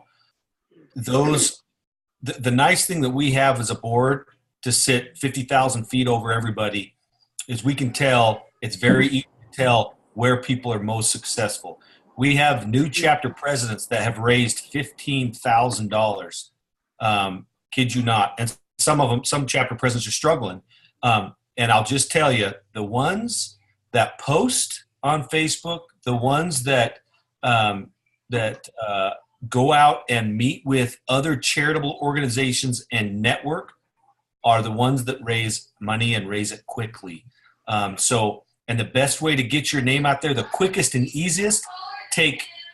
nice thing that we have as a board to sit 50,000 feet over everybody is we can tell, it's very easy to tell where people are most successful. We have new chapter presidents that have raised $15,000. Kid you not. And some chapter presidents are struggling. And I'll just tell you, the ones that post on Facebook, the ones that go out and meet with other charitable organizations and network are the ones that raise money and raise it quickly. And the best way to get your name out there, the quickest and easiest,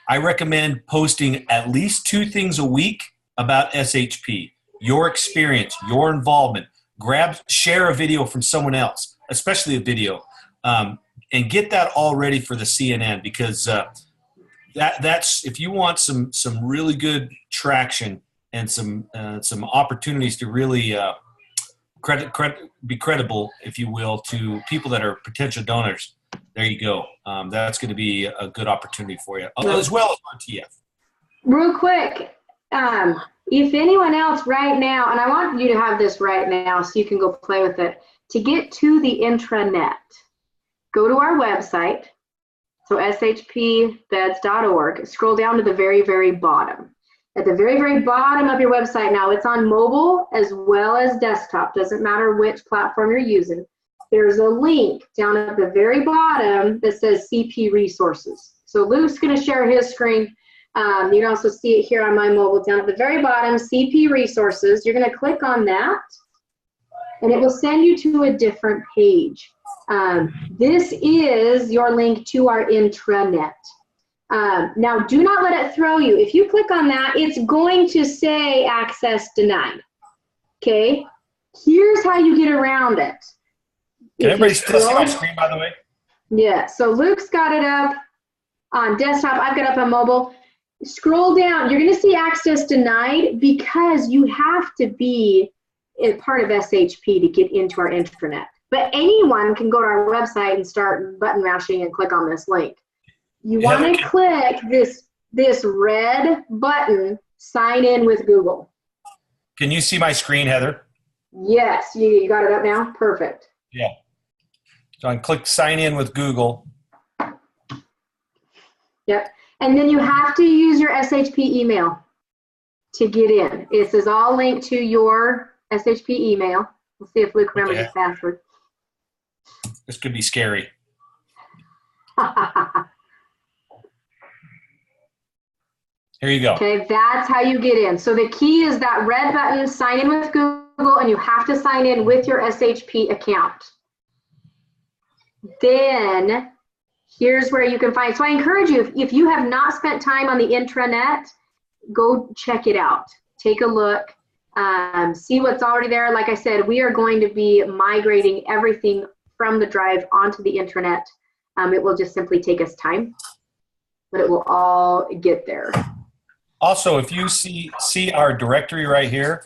I recommend posting at least 2 things a week about SHP, your experience, your involvement. Share a video from someone else, especially a video, and get that all ready for the CNN, because that's if you want some really good traction and some opportunities to really be credible, if you will, to people that are potential donors. There you go. That's going to be a good opportunity for you, as well as on TF. Real quick, if anyone else right now, and I want you to have this right now so you can go play with it, to get to the intranet, go to our website, so shpbeds.org, scroll down to the very, very bottom. At the very, very bottom of your website now, it's on mobile as well as desktop, doesn't matter which platform you're using. There's a link down at the very bottom that says CP Resources. So Luke's going to share his screen. You can also see it here on my mobile down at the very bottom, CP Resources. You're going to click on that, and it will send you to a different page. This is your link to our intranet. Now, do not let it throw you. If you click on that, it's going to say access denied. Okay? Here's how you get around it. Can everybody still see my screen, by the way? Yeah, so Luke's got it up on desktop. I've got it up on mobile. Scroll down. You're going to see access denied because you have to be a part of SHP to get into our intranet. But anyone can go to our website and start button mashing and click on this link. You want to click this red button, sign in with Google. Can you see my screen, Heather? Yes, you got it up now? Perfect. Yeah. So I click sign in with Google. Yep. And then you have to use your SHP email to get in. This is all linked to your SHP email. We'll see if Luke remembers his password. This could be scary. Here you go. Okay, that's how you get in. So the key is that red button, sign in with Google, and you have to sign in with your SHP account. Then here's where you can find. So I encourage you, if you have not spent time on the intranet, go check it out. Take a look, see what's already there. Like I said, we are going to be migrating everything from the drive onto the intranet. It will just simply take us time, but it will all get there. Also, if you see our directory right here,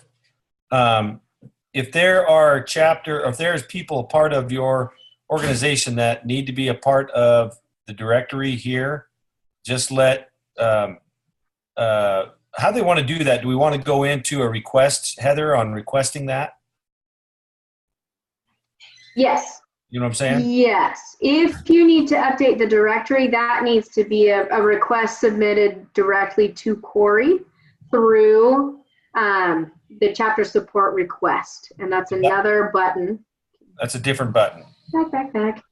if there are if there's people part of your organization that need to be a part of the directory here, just let how they want to do that. Do we want to go into a request, Heather, on requesting that? Yes. You know what I'm saying? Yes. If you need to update the directory, that needs to be a request submitted directly to Corey through the chapter support request. And that's another button. That's a different button. Back.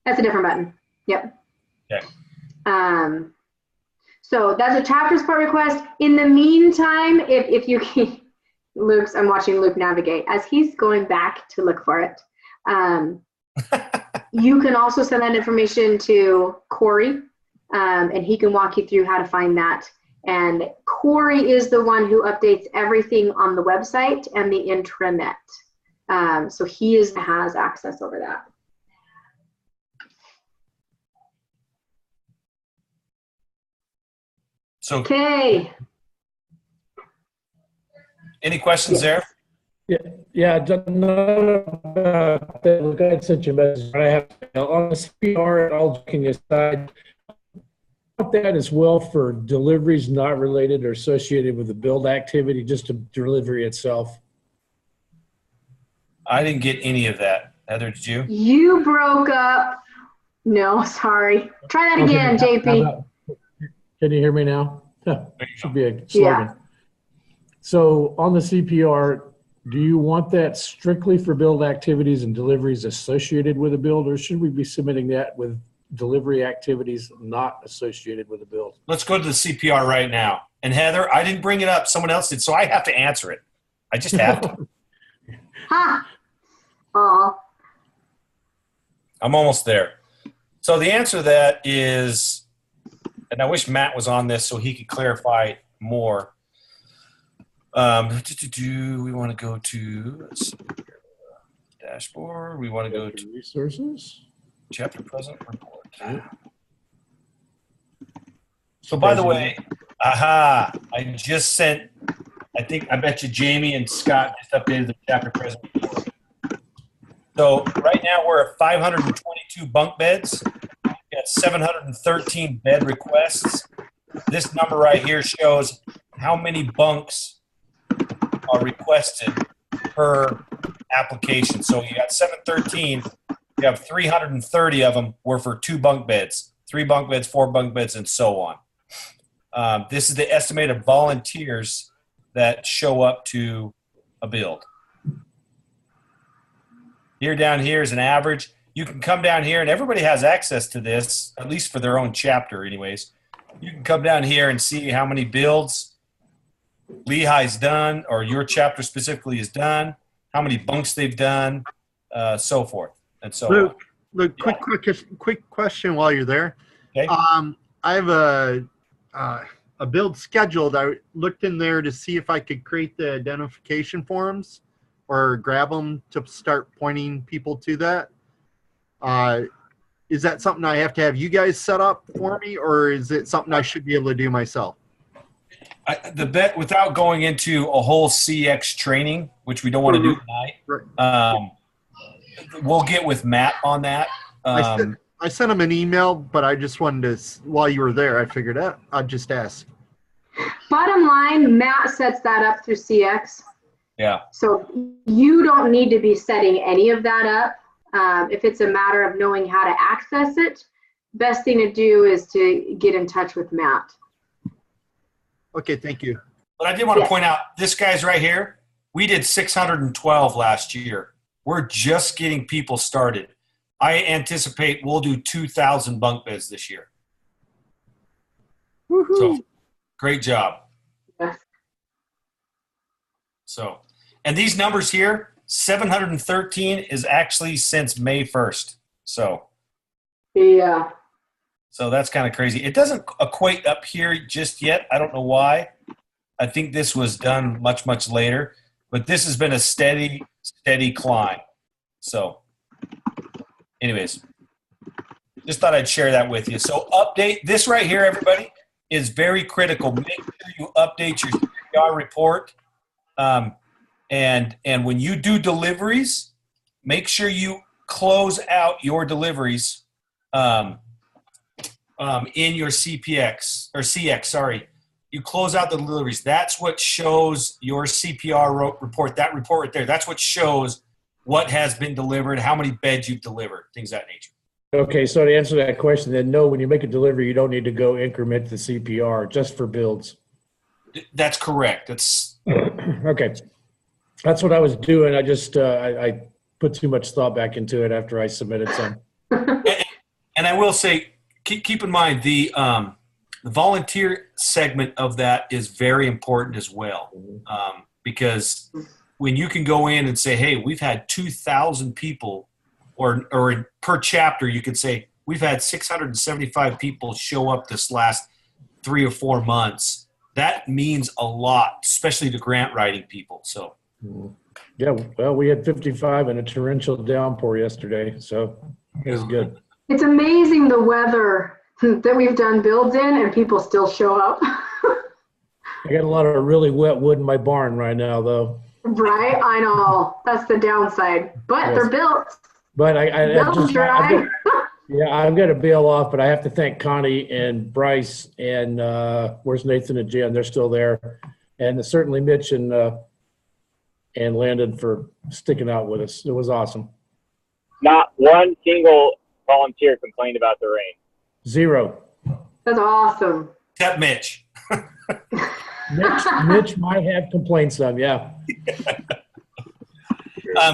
That's a different button. Yep. Okay. So that's a chapter support request. In the meantime, if you can, I'm watching Luke navigate as he's going back to look for it. You can also send that information to Corey, and he can walk you through how to find that. And Corey is the one who updates everything on the website and the intranet. So he has access over that. So, okay. Any questions there? Yeah, look, I sent you a message. I have on the CPR and all joking aside, that as well for deliveries not related or associated with the build activity, just a delivery itself. I didn't get any of that. Heather, did you? You broke up. No, sorry. Try that again, JP. Can you hear me now? Should be a slogan. Yeah. So on the CPR, do you want that strictly for build activities and deliveries associated with a build, or should we be submitting that with delivery activities not associated with a build? Let's go to the CPR right now. And Heather, I didn't bring it up. Someone else did, so I have to answer it. I just have to. Ha! Aw. I'm almost there. So the answer to that is, and I wish Matt was on this so he could clarify more. We want to go to, let's see, dashboard. We want to go to resources. Chapter present report. So by the way, I just sent, I bet you Jamie and Scott just updated the chapter present report. So right now we're at 522 bunk beds. We got 713 bed requests. This number right here shows how many bunks are requested per application. So you got 713. You have 330 of them were for 2 bunk beds, 3 bunk beds, 4 bunk beds, and so on. This is the estimated volunteers that show up to a build. Down here is an average. You can come down here, and everybody has access to this, at least for their own chapter anyways. You can come down here and see how many builds Lehigh's done, or your chapter specifically has done, how many bunks they've done, so forth. And so Luke, quick question while you're there. Okay. I have a build scheduled. I looked in there to see if I could create the identification forms or grab them to start pointing people to that. Is that something I have to have you guys set up for me, or is it something I should be able to do myself? Without going into a whole CX training, which we don't want to do tonight, we'll get with Matt on that. I sent him an email, but I just wanted to, while you were there, I figured I'd just ask. Bottom line, Matt sets that up through CX. Yeah. So you don't need to be setting any of that up. If it's a matter of knowing how to access it, best thing to do is to get in touch with Matt. Okay, thank you. But I did want to point out, this guy's right here, we did 612 last year. We're just getting people started. I anticipate we'll do 2,000 bunk beds this year. Woohoo. So, great job. Yes. So, and these numbers here, 713 is actually since May 1st. So. Yeah. So that's kind of crazy. It doesn't equate up here just yet. I don't know why. I think this was done much, much later. But this has been a steady climb. So anyways, just thought I'd share that with you. So update. This right here, everybody, is very critical. Make sure you update your CPR report. And when you do deliveries, make sure you close out your deliveries in your CX, sorry. You close out the deliveries. That's what shows your CPR report, that report right there. That's what shows what has been delivered, how many beds you've delivered, things of that nature. Okay, so to answer that question, then no, when you make a delivery, you don't need to go increment the CPR just for builds. That's correct. That's okay. That's what I was doing. I just I put too much thought back into it after I submitted some. And I will say, keep in mind the volunteer segment of that is very important as well, because when you can go in and say, hey, we've had 2,000 people, or per chapter, you could say, we've had 675 people show up this last 3 or 4 months. That means a lot, especially to grant writing people. So, yeah, well, we had 55 and a torrential downpour yesterday, so it was good. It's amazing the weather that we've done builds in and people still show up. I got a lot of really wet wood in my barn right now, though. Right? I know. That's the downside. But Yes. they're built. But They'll dry. I've got to bail off, but I have to thank Connie and Bryce and where's Nathan and Jen? They're still there. And certainly Mitch and Landon for sticking out with us. It was awesome. Not one single volunteer complained about the rain. 0. That's awesome. Except Mitch. Mitch might have complained some, yeah.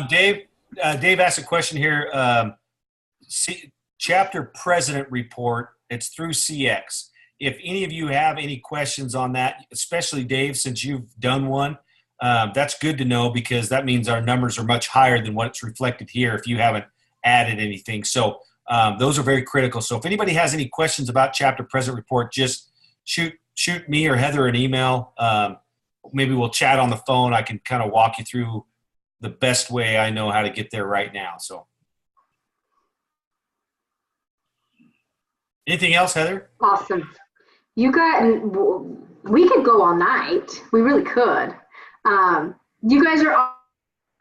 Dave asked a question here. Chapter president report. It's through CX. If any of you have any questions on that, especially Dave, since you've done one, that's good to know, because that means our numbers are much higher than what's reflected here if you haven't added anything. So those are very critical. So if anybody has any questions about chapter president report, just shoot me or Heather an email. Maybe we'll chat on the phone. I can kind of walk you through the best way I know how to get there right now. So anything else, Heather? Awesome. We could go all night. We really could. You guys are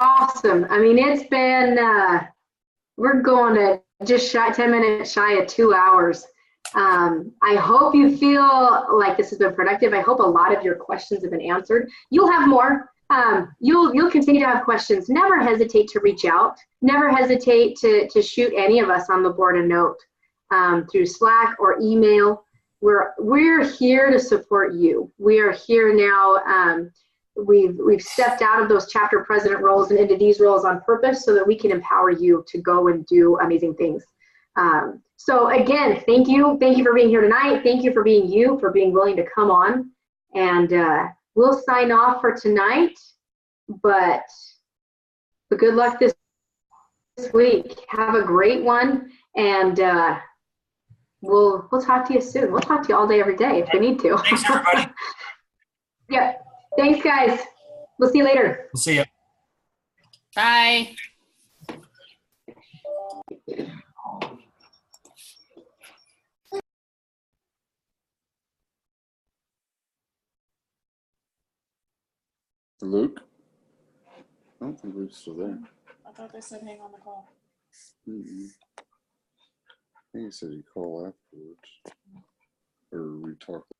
awesome. I mean, it's been, we're going to just 10 minutes shy of 2 hours. I hope you feel like this has been productive. I hope a lot of your questions have been answered. You'll have more. You'll continue to have questions. Never hesitate to reach out. Never hesitate to shoot any of us on the board a note through Slack or email. We're here to support you. We are here now. We've stepped out of those chapter president roles and into these roles on purpose so that we can empower you to go and do amazing things. So again, thank you. Thank you for being here tonight. Thank you for being you, for being willing to come on. And we'll sign off for tonight, but good luck this week. Have a great one, and we'll talk to you soon. We'll talk to you all day, every day if we need to. Thanks, everybody. Yeah. Thanks, guys. We'll see you later. We'll see you. Bye. Luke? I don't think Luke's still there. I thought they said hang on the call. Mm-mm. I think he said he'd call afterwards. Or we talked